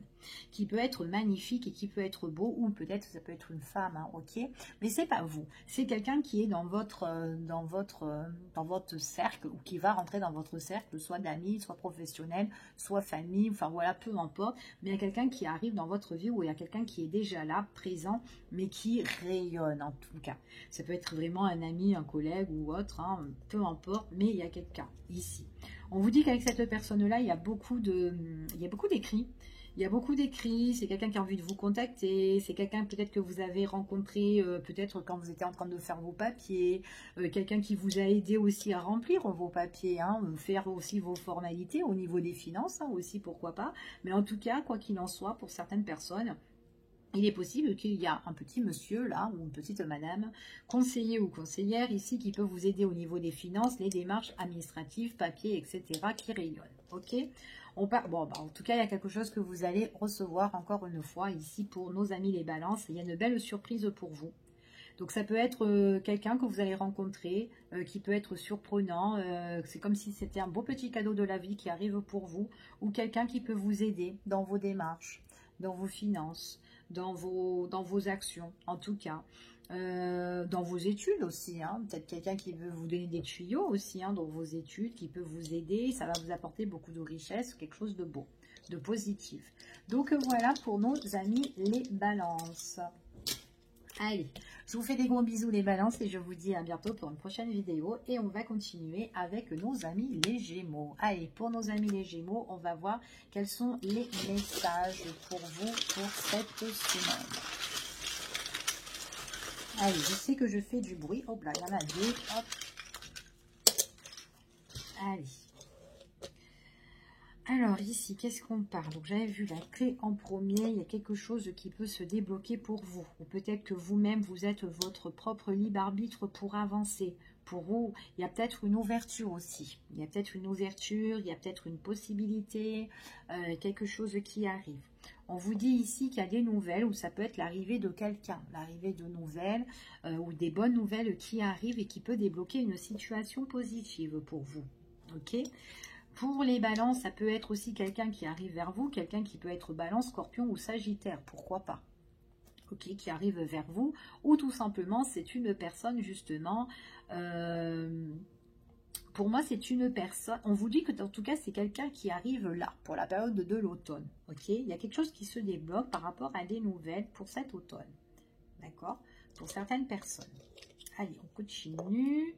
Speaker 1: qui peut être magnifique et qui peut être beau, ou peut-être ça peut être une femme, hein, ok, mais c'est pas vous, c'est quelqu'un qui est dans votre cercle, ou qui va rentrer dans votre cercle, soit d'amis, soit professionnel, soit famille, enfin voilà, peu importe, mais il y a quelqu'un qui arrive dans votre vie, ou il y a quelqu'un qui est déjà là, présent, mais qui rayonne en tout cas. Ça peut être vraiment un ami, un collègue ou autre, hein, peu importe, mais il y a quelqu'un ici. On vous dit qu'avec cette personne-là, il y a beaucoup d'écrits. Il y a beaucoup d'écrits, c'est quelqu'un qui a envie de vous contacter, c'est quelqu'un peut-être que vous avez rencontré peut-être quand vous étiez en train de faire vos papiers, quelqu'un qui vous a aidé aussi à remplir vos papiers, hein, faire aussi vos formalités au niveau des finances, hein, aussi pourquoi pas. Mais en tout cas, quoi qu'il en soit, pour certaines personnes, il est possible qu'il y a un petit monsieur là, ou une petite madame, conseiller ou conseillère ici, qui peut vous aider au niveau des finances, les démarches administratives, papiers, etc., qui rayonnent. Ok? Bon, bah, en tout cas, il y a quelque chose que vous allez recevoir encore une fois ici pour nos amis les balances. Il y a une belle surprise pour vous. Donc ça peut être quelqu'un que vous allez rencontrer, qui peut être surprenant. C'est comme si c'était un beau petit cadeau de la vie qui arrive pour vous, ou quelqu'un qui peut vous aider dans vos démarches, dans vos finances, dans vos actions, en tout cas. Dans vos études aussi, hein. Peut-être quelqu'un qui veut vous donner des tuyaux aussi, hein, dans vos études, qui peut vous aider. Ça va vous apporter beaucoup de richesse, quelque chose de beau, de positif. Donc voilà pour nos amis les balances. Allez, je vous fais des gros bisous les balances et je vous dis à bientôt pour une prochaine vidéo. Et on va continuer avec nos amis les gémeaux. Allez, pour nos amis les gémeaux, on va voir quels sont les messages pour vous pour cette semaine. Allez, je sais que je fais du bruit. Hop là, il y en a deux. Hop. Allez. Alors ici, qu'est-ce qu'on parle? Donc j'avais vu la clé en premier. Il y a quelque chose qui peut se débloquer pour vous. Ou peut-être que vous-même, vous êtes votre propre libre arbitre pour avancer. Pour vous, il y a peut-être une ouverture aussi. Il y a peut-être une ouverture, il y a peut-être une possibilité, quelque chose qui arrive. On vous dit ici qu'il y a des nouvelles, ou ça peut être l'arrivée de quelqu'un, l'arrivée de nouvelles, ou des bonnes nouvelles qui arrivent et qui peut débloquer une situation positive pour vous. Ok? Pour les balances, ça peut être aussi quelqu'un qui arrive vers vous, quelqu'un qui peut être balance, scorpion ou sagittaire, pourquoi pas. Ok, qui arrive vers vous, ou tout simplement c'est une personne justement pour moi, c'est une personne, on vous dit que en tout cas, c'est quelqu'un qui arrive là, pour la période de l'automne, ok? Il y a quelque chose qui se débloque par rapport à des nouvelles pour cet automne, d'accord? Pour certaines personnes. Allez, on continue.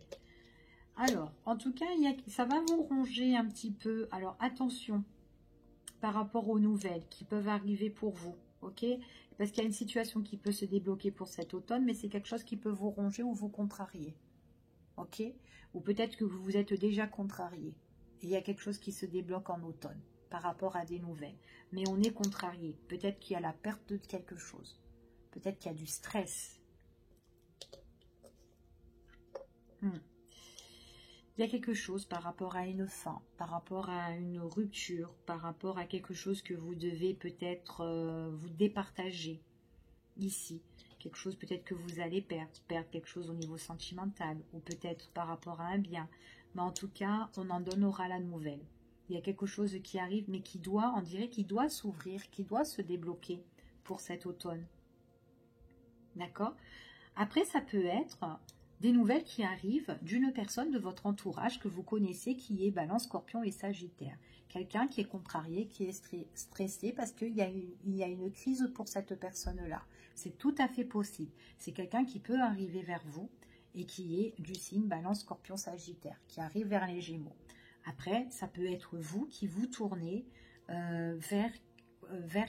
Speaker 1: Alors, en tout cas, ça va vous ronger un petit peu. Alors, attention par rapport aux nouvelles qui peuvent arriver pour vous, ok? Parce qu'il y a une situation qui peut se débloquer pour cet automne, mais c'est quelque chose qui peut vous ronger ou vous contrarier, ok? Ou peut-être que vous vous êtes déjà contrarié. Et il y a quelque chose qui se débloque en automne par rapport à des nouvelles. Mais on est contrarié. Peut-être qu'il y a la perte de quelque chose. Peut-être qu'il y a du stress. Il y a quelque chose par rapport à une fin, par rapport à une rupture, par rapport à quelque chose que vous devez peut-être vous départager ici. Quelque chose peut-être que vous allez perdre quelque chose au niveau sentimental ou peut-être par rapport à un bien. Mais en tout cas, on en donnera la nouvelle. Il y a quelque chose qui arrive mais qui doit, on dirait qu'il doit s'ouvrir, qui doit se débloquer pour cet automne. D'accord? Après, ça peut être des nouvelles qui arrivent d'une personne de votre entourage que vous connaissez qui est Balance, Scorpion et Sagittaire. Quelqu'un qui est contrarié, qui est stressé parce qu'il y a une crise pour cette personne-là. C'est tout à fait possible. C'est quelqu'un qui peut arriver vers vous et qui est du signe Balance, Scorpion, Sagittaire, qui arrive vers les Gémeaux. Après, ça peut être vous qui vous tournez vers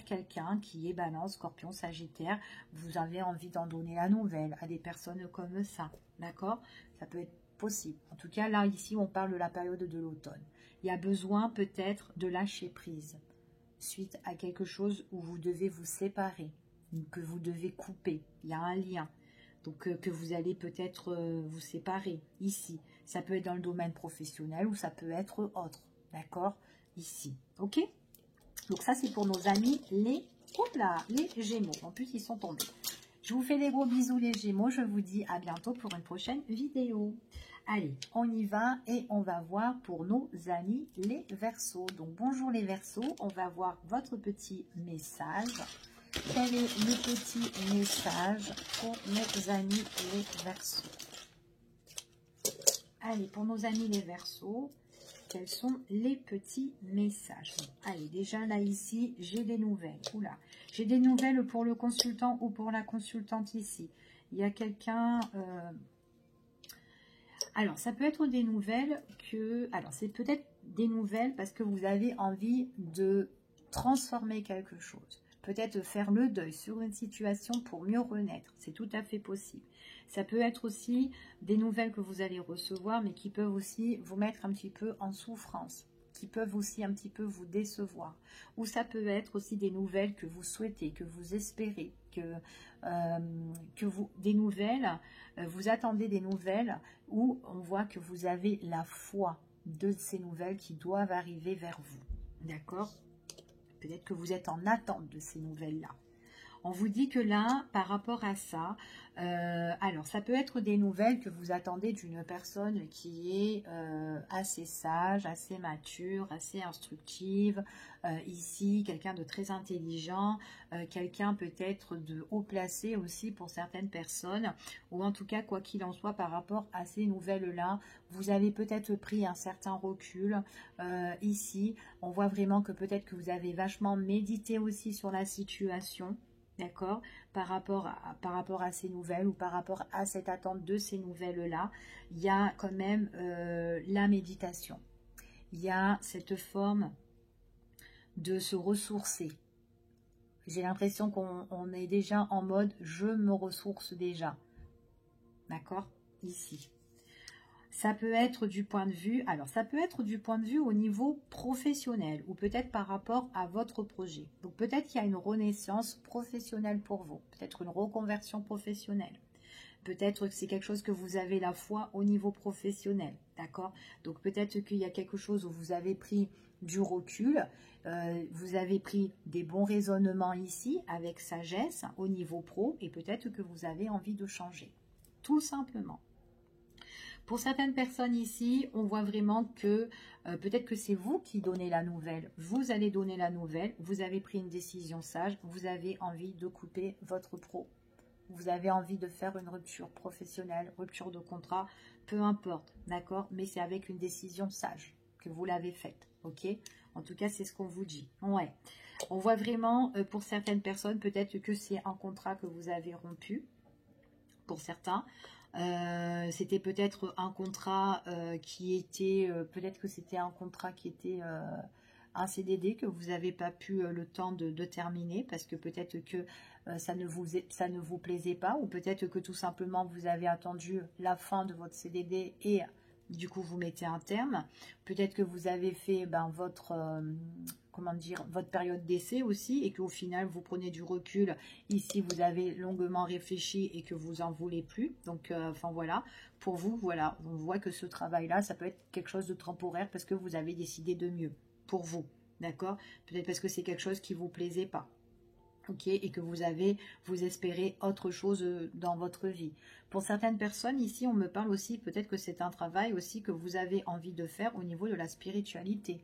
Speaker 1: quelqu'un qui est Balance, Scorpion, Sagittaire. Vous avez envie d'en donner la nouvelle à des personnes comme ça. D'accord? Ça peut être possible. En tout cas, là, ici, on parle de la période de l'automne. Il y a besoin peut-être de lâcher prise suite à quelque chose où vous devez vous séparer, que vous devez couper. Il y a un lien. Donc, que vous allez peut-être vous séparer ici. Ça peut être dans le domaine professionnel ou ça peut être autre. D'accord? Ici. Ok? Donc, ça, c'est pour nos amis les Gémeaux. En plus, ils sont tombés. Je vous fais des gros bisous les Gémeaux. Je vous dis à bientôt pour une prochaine vidéo. Allez, on y va et on va voir pour nos amis les Verseaux. Donc, bonjour les Verseaux. On va voir votre petit message. Quel est le petit message pour nos amis les Verseaux? Allez, pour nos amis les Verseaux, quels sont les petits messages? Allez, déjà là, ici, j'ai des nouvelles. Oula, j'ai des nouvelles pour le consultant ou pour la consultante ici. Il y a quelqu'un... Alors, ça peut être des nouvelles que... Alors, c'est peut-être des nouvelles parce que vous avez envie de transformer quelque chose. Peut-être faire le deuil sur une situation pour mieux renaître. C'est tout à fait possible. Ça peut être aussi des nouvelles que vous allez recevoir, mais qui peuvent aussi vous mettre un petit peu en souffrance, qui peuvent aussi un petit peu vous décevoir. Ou ça peut être aussi des nouvelles que vous souhaitez, que vous espérez, des nouvelles, vous attendez des nouvelles où on voit que vous avez la foi de ces nouvelles qui doivent arriver vers vous. D'accord? Peut-être que vous êtes en attente de ces nouvelles-là. On vous dit que là, par rapport à ça, alors ça peut être des nouvelles que vous attendez d'une personne qui est assez sage, assez mature, assez instructive. Ici, quelqu'un de très intelligent, quelqu'un peut-être de haut placé aussi pour certaines personnes. Ou en tout cas, quoi qu'il en soit, par rapport à ces nouvelles-là, vous avez peut-être pris un certain recul. Ici, on voit vraiment que peut-être que vous avez vachement médité aussi sur la situation. D'accord, par rapport à ces nouvelles ou par rapport à cette attente de ces nouvelles-là, il y a quand même la méditation. Il y a cette forme de se ressourcer. J'ai l'impression qu'on est déjà en mode « je me ressource déjà ». D'accord, ici. Ça peut être du point de vue, alors ça peut être du point de vue au niveau professionnel ou peut-être par rapport à votre projet. Donc peut-être qu'il y a une renaissance professionnelle pour vous, peut-être une reconversion professionnelle. Peut-être que c'est quelque chose que vous avez la foi au niveau professionnel, d'accord? Donc peut-être qu'il y a quelque chose où vous avez pris du recul, vous avez pris des bons raisonnements ici avec sagesse au niveau pro et peut-être que vous avez envie de changer, tout simplement. Pour certaines personnes ici, on voit vraiment que peut-être que c'est vous qui donnez la nouvelle. Vous allez donner la nouvelle, vous avez pris une décision sage, vous avez envie de couper votre pro. vous avez envie de faire une rupture professionnelle, rupture de contrat, peu importe, d'accord? Mais c'est avec une décision sage que vous l'avez faite, ok? En tout cas, c'est ce qu'on vous dit. Ouais. On voit vraiment, pour certaines personnes, peut-être que c'est un contrat que vous avez rompu, pour certains. C'était peut-être un contrat qui était, peut-être que c'était un contrat qui était un CDD que vous n'avez pas pu le temps de terminer parce que peut-être que ça ne vous plaisait pas, ou peut-être que tout simplement vous avez attendu la fin de votre CDD et du coup vous mettez un terme. Peut-être que vous avez fait votre comment dire, votre période d'essai aussi, et qu'au final vous prenez du recul. Ici vous avez longuement réfléchi et que vous en voulez plus. Donc enfin voilà, pour vous, voilà, on voit que ce travail là, ça peut être quelque chose de temporaire parce que vous avez décidé de mieux pour vous, d'accord? Peut-être parce que c'est quelque chose qui vous plaisait pas, ok, et que vous espérez autre chose dans votre vie. Pour certaines personnes ici, on me parle aussi, peut-être que c'est un travail aussi que vous avez envie de faire au niveau de la spiritualité.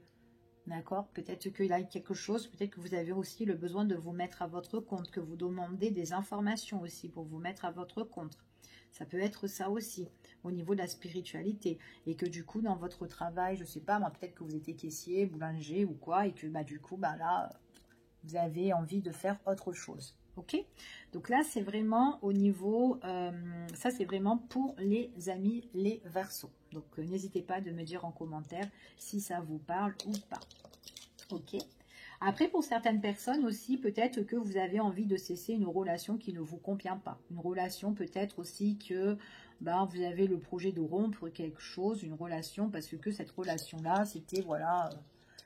Speaker 1: D'accord? Peut-être qu'il y a quelque chose, peut-être que vous avez aussi le besoin de vous mettre à votre compte, que vous demandez des informations aussi pour vous mettre à votre compte. Ça peut être ça aussi, au niveau de la spiritualité. Et que du coup, dans votre travail, je ne sais pas, moi, peut-être que vous étiez caissier, boulanger ou quoi, et que du coup, là, vous avez envie de faire autre chose. Ok? Donc là, c'est vraiment au niveau, ça c'est vraiment pour les amis, les Verseaux. Donc n'hésitez pas de me dire en commentaire si ça vous parle ou pas. Ok? Après, pour certaines personnes aussi, peut-être que vous avez envie de cesser une relation qui ne vous convient pas. Une relation peut-être aussi que vous avez le projet de rompre quelque chose, une relation, parce que cette relation-là, c'était, voilà,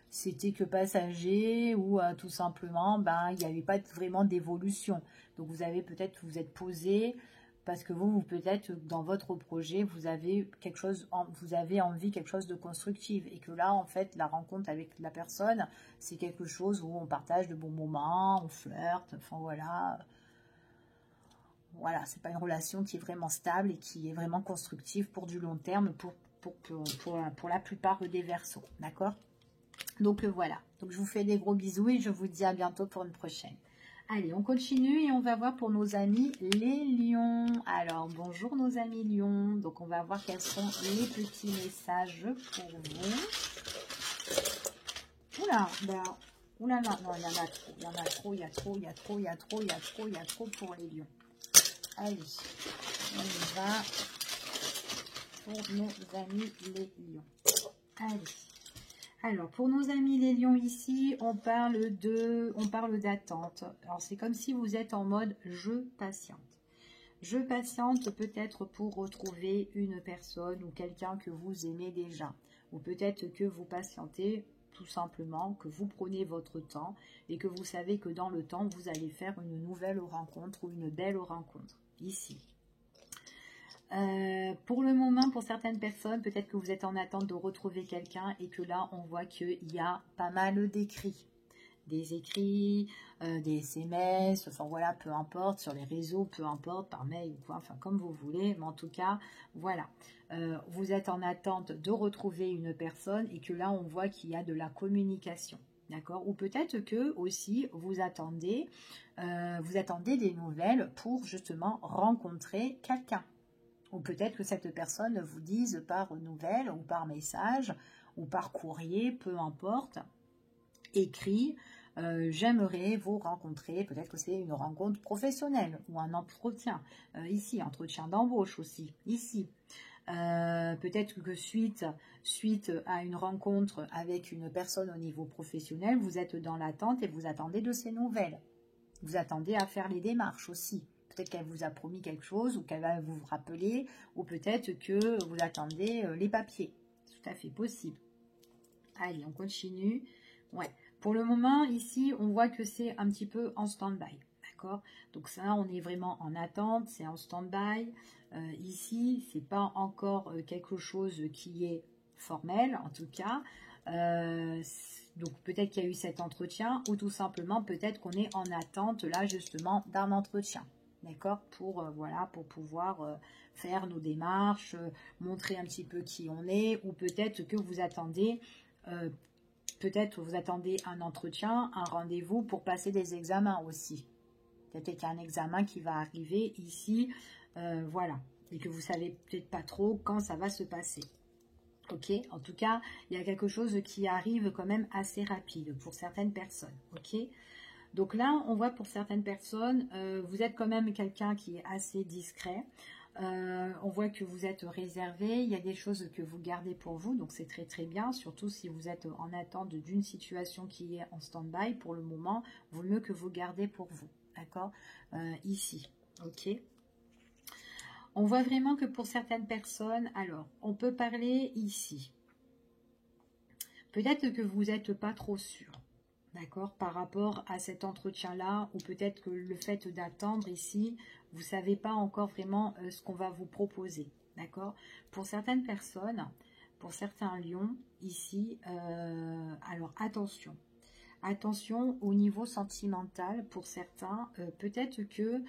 Speaker 1: c'était que passager, ou tout simplement, il n'y avait pas vraiment d'évolution. Donc vous avez peut-être, vous êtes posé, parce que vous peut-être dans votre projet, vous avez quelque chose, vous avez envie quelque chose de constructif, et que là, en fait, la rencontre avec la personne, c'est quelque chose où on partage de bons moments, on flirte, enfin voilà. Voilà, c'est pas une relation qui est vraiment stable et qui est vraiment constructive pour du long terme, pour la plupart des Verseaux, d'accord? Donc voilà, donc je vous fais des gros bisous et je vous dis à bientôt pour une prochaine. Allez, on continue et on va voir pour nos amis les lions. Alors, bonjour nos amis lions. Donc, on va voir quels sont les petits messages pour vous. Oula, oula, non, il y en a trop. Il y en a trop, il y a trop, il y a trop, il y a trop, il y a trop, il y a trop pour les lions. Allez, on y va pour nos amis les lions. Allez. Alors, pour nos amis les lions ici, on parle d'attente. Alors, c'est comme si vous êtes en mode « je patiente ». Je patiente peut-être pour retrouver une personne ou quelqu'un que vous aimez déjà. Ou peut-être que vous patientez tout simplement, que vous prenez votre temps et que vous savez que dans le temps, vous allez faire une nouvelle rencontre ou une belle rencontre. Ici. Pour le moment, pour certaines personnes, peut-être que vous êtes en attente de retrouver quelqu'un et que là, on voit qu'il y a pas mal d'écrits. Des écrits, des SMS, enfin voilà, peu importe, sur les réseaux, peu importe, par mail ou quoi, enfin comme vous voulez, mais en tout cas, voilà. Vous êtes en attente de retrouver une personne et que là, on voit qu'il y a de la communication. D'accord? Ou peut-être que aussi vous attendez des nouvelles pour justement rencontrer quelqu'un. Ou peut-être que cette personne vous dise par nouvelle ou par message ou par courrier, peu importe, écrit, j'aimerais vous rencontrer. Peut-être que c'est une rencontre professionnelle ou un entretien. Ici, entretien d'embauche aussi, ici. Peut-être que suite à une rencontre avec une personne au niveau professionnel, vous êtes dans l'attente et vous attendez de ces nouvelles. Vous attendez à faire les démarches aussi. Peut-être qu'elle vous a promis quelque chose ou qu'elle va vous rappeler, ou peut-être que vous attendez les papiers. C'est tout à fait possible. Allez, on continue. Ouais. Pour le moment, ici, on voit que c'est un petit peu en stand-by. D'accord? Donc ça, on est vraiment en attente, c'est en stand-by. Ici, c'est pas encore quelque chose qui est formel, en tout cas. Donc peut-être qu'il y a eu cet entretien, ou tout simplement peut-être qu'on est en attente là justement d'un entretien, d'accord, pour voilà, pour pouvoir faire nos démarches, montrer un petit peu qui on est, ou peut-être que vous attendez un entretien, un rendez-vous pour passer des examens aussi. Peut-être qu'il y a un examen qui va arriver ici, voilà. Et que vous savez peut-être pas trop quand ça va se passer. Ok, en tout cas, il y a quelque chose qui arrive quand même assez rapide pour certaines personnes. Ok, donc là, on voit pour certaines personnes, vous êtes quand même quelqu'un qui est assez discret. On voit que vous êtes réservé, il y a des choses que vous gardez pour vous, donc c'est très très bien, surtout si vous êtes en attente d'une situation qui est en stand-by pour le moment, vaut mieux que vous gardez pour vous, d'accord, ici, ok. On voit vraiment que pour certaines personnes, alors, on peut parler ici. Peut-être que vous n'êtes pas trop sûr, d'accord, par rapport à cet entretien-là, ou peut-être que le fait d'attendre ici, vous ne savez pas encore vraiment ce qu'on va vous proposer, d'accord. Pour certaines personnes, pour certains lions, ici, alors attention. Attention au niveau sentimental, pour certains, peut-être que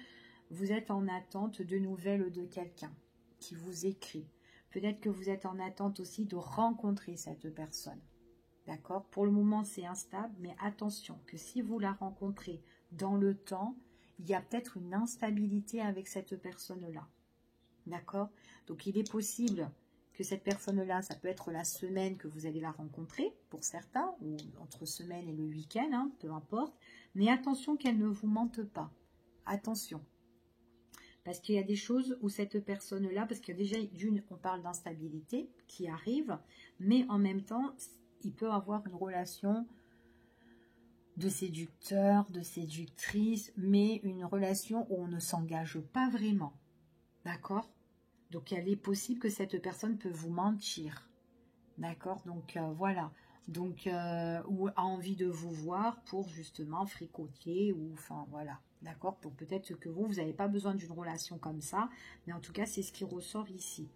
Speaker 1: vous êtes en attente de nouvelles de quelqu'un qui vous écrit. Peut-être que vous êtes en attente aussi de rencontrer cette personne. D'accord? Pour le moment, c'est instable, mais attention que si vous la rencontrez dans le temps, il y a peut-être une instabilité avec cette personne-là. D'accord? Donc, il est possible que cette personne-là, ça peut être la semaine que vous allez la rencontrer, pour certains, ou entre semaine et le week-end, hein, peu importe. Mais attention qu'elle ne vous mente pas. Attention. Parce qu'il y a des choses où cette personne-là, parce que déjà, d'une, on parle d'instabilité qui arrive, mais en même temps, il peut avoir une relation de séducteur, de séductrice, mais une relation où on ne s'engage pas vraiment. D'accord? Donc, il est possible que cette personne peut vous mentir. D'accord? Donc, voilà. Donc, ou a envie de vous voir pour justement fricoter, ou enfin, voilà. D'accord? Donc, peut-être que vous n'avez pas besoin d'une relation comme ça, mais en tout cas, c'est ce qui ressort ici.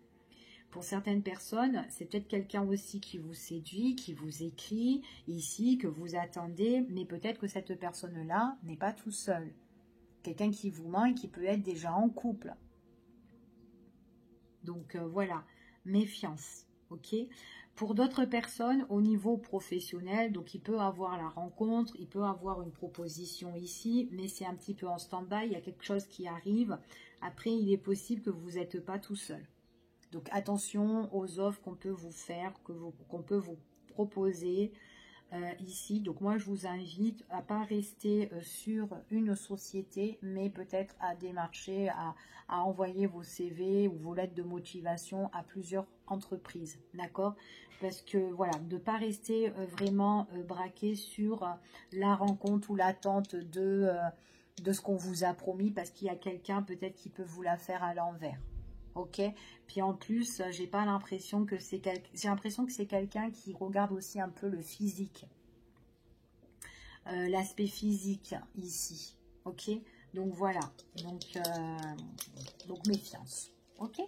Speaker 1: Pour certaines personnes, c'est peut-être quelqu'un aussi qui vous séduit, qui vous écrit ici, que vous attendez, mais peut-être que cette personne-là n'est pas tout seul. Quelqu'un qui vous ment et qui peut être déjà en couple. Donc voilà, méfiance, ok. Pour d'autres personnes, au niveau professionnel, donc il peut avoir la rencontre, il peut avoir une proposition ici, mais c'est un petit peu en stand-by, il y a quelque chose qui arrive. Après, il est possible que vous n'êtes pas tout seul. Donc attention aux offres qu'on peut vous faire, qu'on peut vous proposer ici. Donc moi je vous invite à pas rester sur une société, mais peut-être à démarcher, à envoyer vos CV ou vos lettres de motivation à plusieurs entreprises, d'accord? Parce que voilà, de ne pas rester vraiment braqué sur la rencontre ou l'attente de ce qu'on vous a promis, parce qu'il y a quelqu'un peut-être qui peut vous la faire à l'envers. Ok, puis en plus, j'ai pas l'impression que c'est j'ai l'impression que c'est quelqu'un qui regarde aussi un peu le physique, l'aspect physique ici. Ok, donc voilà, donc méfiance. Ok,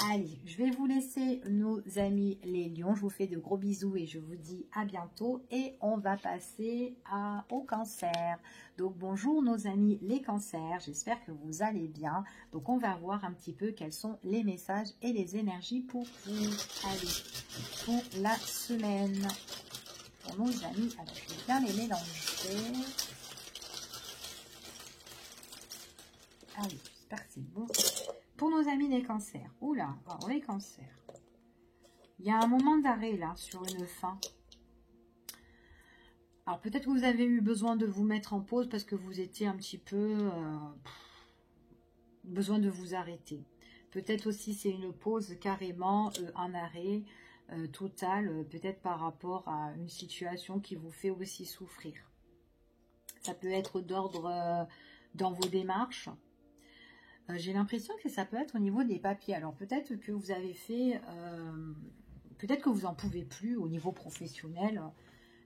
Speaker 1: allez, je vais vous laisser nos amis les lions. Je vous fais de gros bisous et je vous dis à bientôt. Et on va passer au cancer. Donc bonjour nos amis les cancers, j'espère que vous allez bien. Donc on va voir un petit peu quels sont les messages et les énergies pour vous. Allez, pour la semaine. Pour nos amis, alors je vais bien les mélanger. Allez, j'espère que c'est bon. Pour nos amis les cancers, oula, alors les cancers, il y a un moment d'arrêt là, sur une fin. Alors peut-être que vous avez eu besoin de vous mettre en pause parce que vous étiez un petit peu... besoin de vous arrêter. Peut-être aussi c'est une pause carrément, un arrêt total, peut-être par rapport à une situation qui vous fait aussi souffrir. Ça peut être d'ordre dans vos démarches. J'ai l'impression que ça peut être au niveau des papiers. Alors peut-être que vous avez fait, peut-être que vous n'en pouvez plus au niveau professionnel,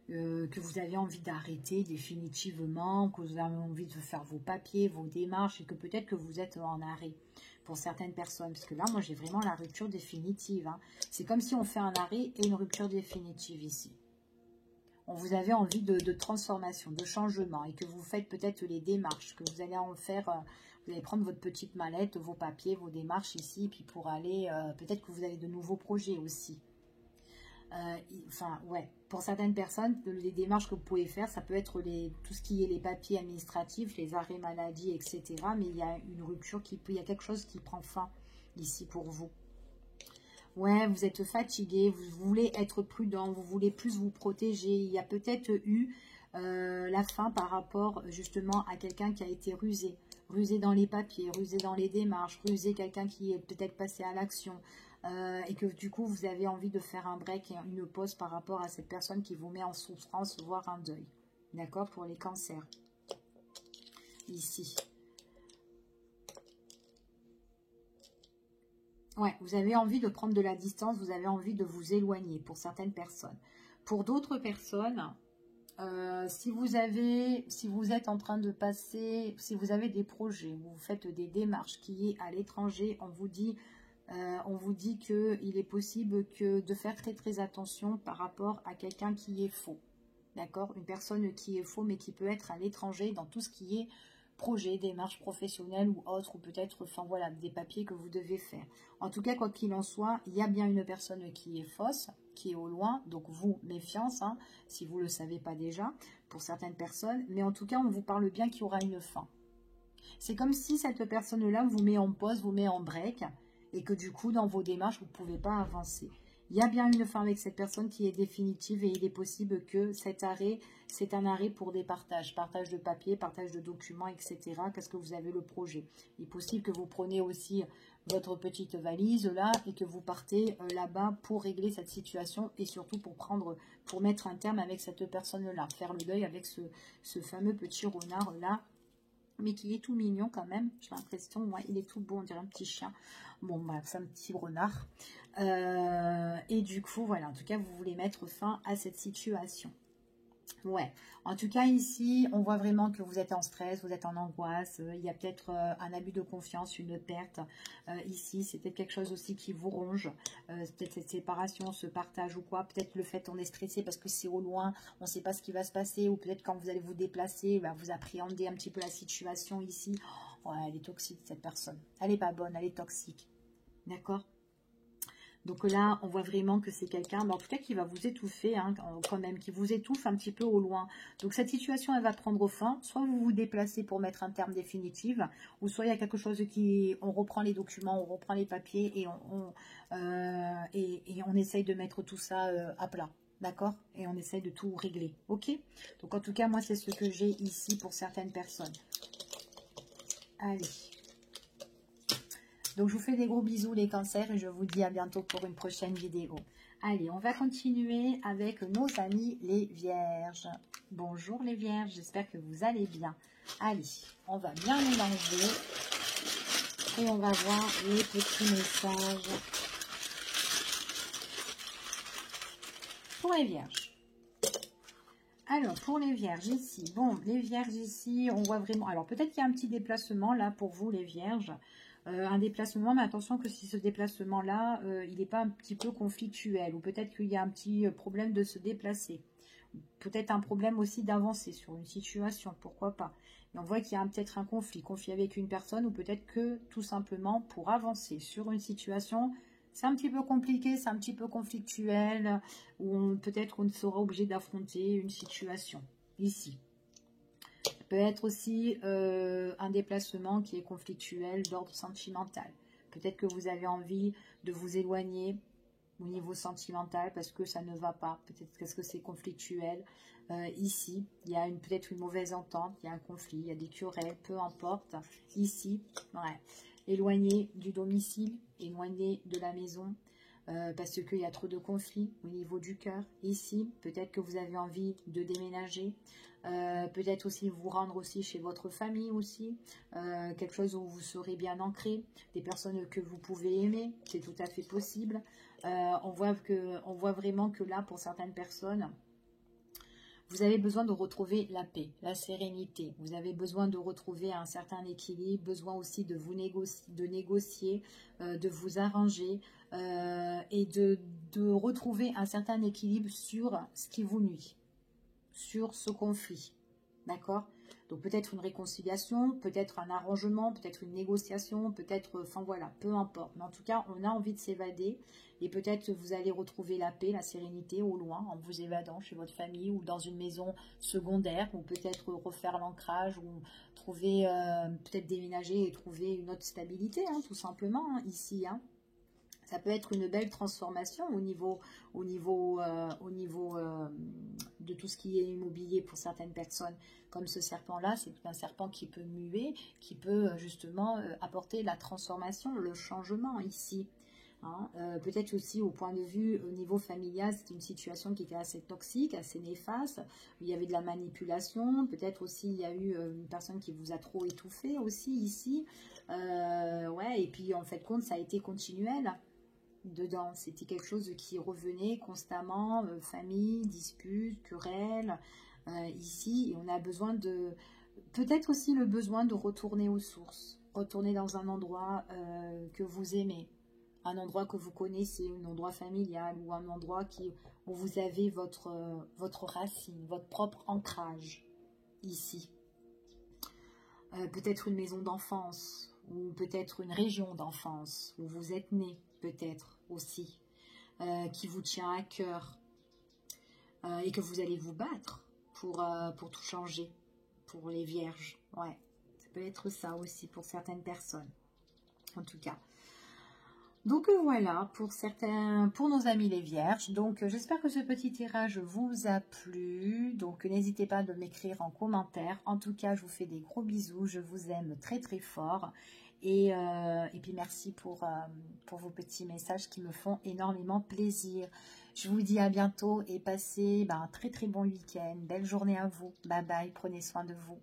Speaker 1: que vous avez envie d'arrêter définitivement, que vous avez envie de faire vos papiers, vos démarches, et que peut-être que vous êtes en arrêt pour certaines personnes. Parce que là, moi j'ai vraiment la rupture définitive. Hein. C'est comme si on fait un arrêt et une rupture définitive ici. On vous avez envie de transformation, de changement, et que vous faites peut-être les démarches, que vous allez en faire... Vous allez prendre votre petite mallette, vos papiers, vos démarches ici, puis pour aller, peut-être que vous avez de nouveaux projets aussi. Enfin, ouais, pour certaines personnes, les démarches que vous pouvez faire, ça peut être tout ce qui est les papiers administratifs, les arrêts maladie, etc. Mais il y a une rupture, il y a quelque chose qui prend fin ici pour vous. Ouais, vous êtes fatigué, vous voulez être prudent, vous voulez plus vous protéger. Il y a peut-être eu la fin par rapport justement à quelqu'un qui a été rusé. Rusé dans les papiers, rusé dans les démarches, rusé quelqu'un qui est peut-être passé à l'action. Et que du coup, vous avez envie de faire un break et une pause par rapport à cette personne qui vous met en souffrance, voire un deuil. D'accord? Pour les cancers. Ici. Ouais, vous avez envie de prendre de la distance, vous avez envie de vous éloigner pour certaines personnes. Pour d'autres personnes, si vous êtes en train de passer, si vous avez des projets, vous faites des démarches qui est à l'étranger, on vous dit qu'il est possible de faire très très attention par rapport à quelqu'un qui est faux. D'accord? Une personne qui est faux mais qui peut être à l'étranger dans tout ce qui est projet, démarche professionnelle ou autre, ou peut-être, enfin voilà, des papiers que vous devez faire. En tout cas, quoi qu'il en soit, il y a bien une personne qui est fausse, qui est au loin, donc vous, méfiance, hein, si vous ne le savez pas déjà, pour certaines personnes, mais en tout cas, on vous parle bien qu'il y aura une fin. C'est comme si cette personne-là vous met en pause, vous met en break, et que du coup, dans vos démarches, vous ne pouvez pas avancer. Il y a bien une fin avec cette personne qui est définitive et il est possible que cet arrêt, c'est un arrêt pour des partages. Partage de papier, partage de documents, etc. Parce que vous avez le projet. Il est possible que vous preniez aussi votre petite valise là et que vous partez là-bas pour régler cette situation et surtout pour mettre un terme avec cette personne-là. Faire le deuil avec ce fameux petit renard là, mais qui est tout mignon quand même. J'ai l'impression, ouais, il est tout beau, on dirait un petit chien. Bon, bref, c'est un petit renard. Et du coup, voilà, en tout cas, vous voulez mettre fin à cette situation. Ouais, en tout cas ici, on voit vraiment que vous êtes en stress, vous êtes en angoisse, il y a peut-être un abus de confiance, une perte. Ici, c'est peut-être quelque chose aussi qui vous ronge, peut-être cette séparation, ce partage ou quoi. Peut-être le fait qu'on est stressé parce que c'est au loin, on ne sait pas ce qui va se passer, ou peut-être quand vous allez vous déplacer, bah, vous appréhendez un petit peu la situation ici. Ouais, elle est toxique cette personne, elle n'est pas bonne, elle est toxique, d'accord? Donc là, on voit vraiment que c'est quelqu'un, en tout cas, qui va vous étouffer, hein, quand même, qui vous étouffe un petit peu au loin. Donc cette situation, elle va prendre fin. Soit vous vous déplacez pour mettre un terme définitif, ou soit il y a quelque chose on reprend les documents, on reprend les papiers et on essaye de mettre tout ça à plat. D'accord? Et on essaye de tout régler. Ok? Donc en tout cas, moi, c'est ce que j'ai ici pour certaines personnes. Allez. Donc, je vous fais des gros bisous les cancers et je vous dis à bientôt pour une prochaine vidéo. Allez, on va continuer avec nos amis les vierges. Bonjour les vierges, j'espère que vous allez bien. Allez, on va bien mélanger et on va voir les petits messages pour les vierges. Alors, pour les vierges ici, bon, les vierges ici, on voit vraiment... Alors, peut-être qu'il y a un petit déplacement là pour vous les vierges. Un déplacement, mais attention que si ce déplacement-là, il n'est pas un petit peu conflictuel, ou peut-être qu'il y a un petit problème de se déplacer, peut-être un problème aussi d'avancer sur une situation, pourquoi pas. Et on voit qu'il y a peut-être un conflit avec une personne, ou peut-être que tout simplement pour avancer sur une situation, c'est un petit peu compliqué, c'est un petit peu conflictuel, ou peut-être on sera obligé d'affronter une situation, ici. Peut être aussi un déplacement qui est conflictuel d'ordre sentimental. Peut-être que vous avez envie de vous éloigner au niveau sentimental parce que ça ne va pas. Peut-être parce que c'est conflictuel. Ici, il y a peut-être une mauvaise entente, il y a un conflit, il y a des querelles, peu importe. Ici, ouais. Éloigné du domicile, éloigné de la maison. Parce qu'il y a trop de conflits au niveau du cœur. Ici, peut-être que vous avez envie de déménager. Peut-être aussi vous rendre aussi chez votre famille aussi. Quelque chose où vous serez bien ancré. Des personnes que vous pouvez aimer. C'est tout à fait possible. On voit vraiment que là, pour certaines personnes, vous avez besoin de retrouver la paix, la sérénité. Vous avez besoin de retrouver un certain équilibre, besoin aussi de vous négocier, de vous arranger et de retrouver un certain équilibre sur ce qui vous nuit, sur ce conflit. D'accord? Donc peut-être une réconciliation, peut-être un arrangement, peut-être une négociation, peut-être, enfin voilà, peu importe. Mais en tout cas, on a envie de s'évader et peut-être que vous allez retrouver la paix, la sérénité au loin en vous évadant chez votre famille ou dans une maison secondaire, ou peut-être refaire l'ancrage ou trouver, peut-être déménager et trouver une autre stabilité, hein, tout simplement, hein, ici, hein. Ça peut être une belle transformation au niveau de tout ce qui est immobilier pour certaines personnes. Comme ce serpent-là, c'est un serpent qui peut muer, qui peut justement apporter la transformation, le changement ici. Hein. Peut-être aussi au point de vue au niveau familial, c'est une situation qui était assez toxique, assez néfaste. Il y avait de la manipulation. Peut-être aussi il y a eu une personne qui vous a trop étouffé aussi ici. Ouais, et puis en fait compte, ça a été continuel. Dedans, c'était quelque chose qui revenait constamment, famille, disputes, querelles, ici, et on a besoin de, peut-être aussi le besoin de retourner aux sources, retourner dans un endroit que vous aimez, un endroit que vous connaissez, un endroit familial, ou un endroit où vous avez votre racine, votre propre ancrage, ici. Peut-être une maison d'enfance, ou peut-être une région d'enfance, où vous êtes né, peut-être aussi, qui vous tient à cœur, et que vous allez vous battre pour tout changer, pour les vierges. Ouais, ça peut être ça aussi pour certaines personnes, en tout cas. Donc voilà, pour nos amis les vierges. Donc j'espère que ce petit tirage vous a plu. Donc n'hésitez pas de m'écrire en commentaire. En tout cas, je vous fais des gros bisous. Je vous aime très très fort. Et puis merci pour vos petits messages qui me font énormément plaisir. Je vous dis à bientôt et passez un très très bon week-end. Belle journée à vous. Bye bye, prenez soin de vous.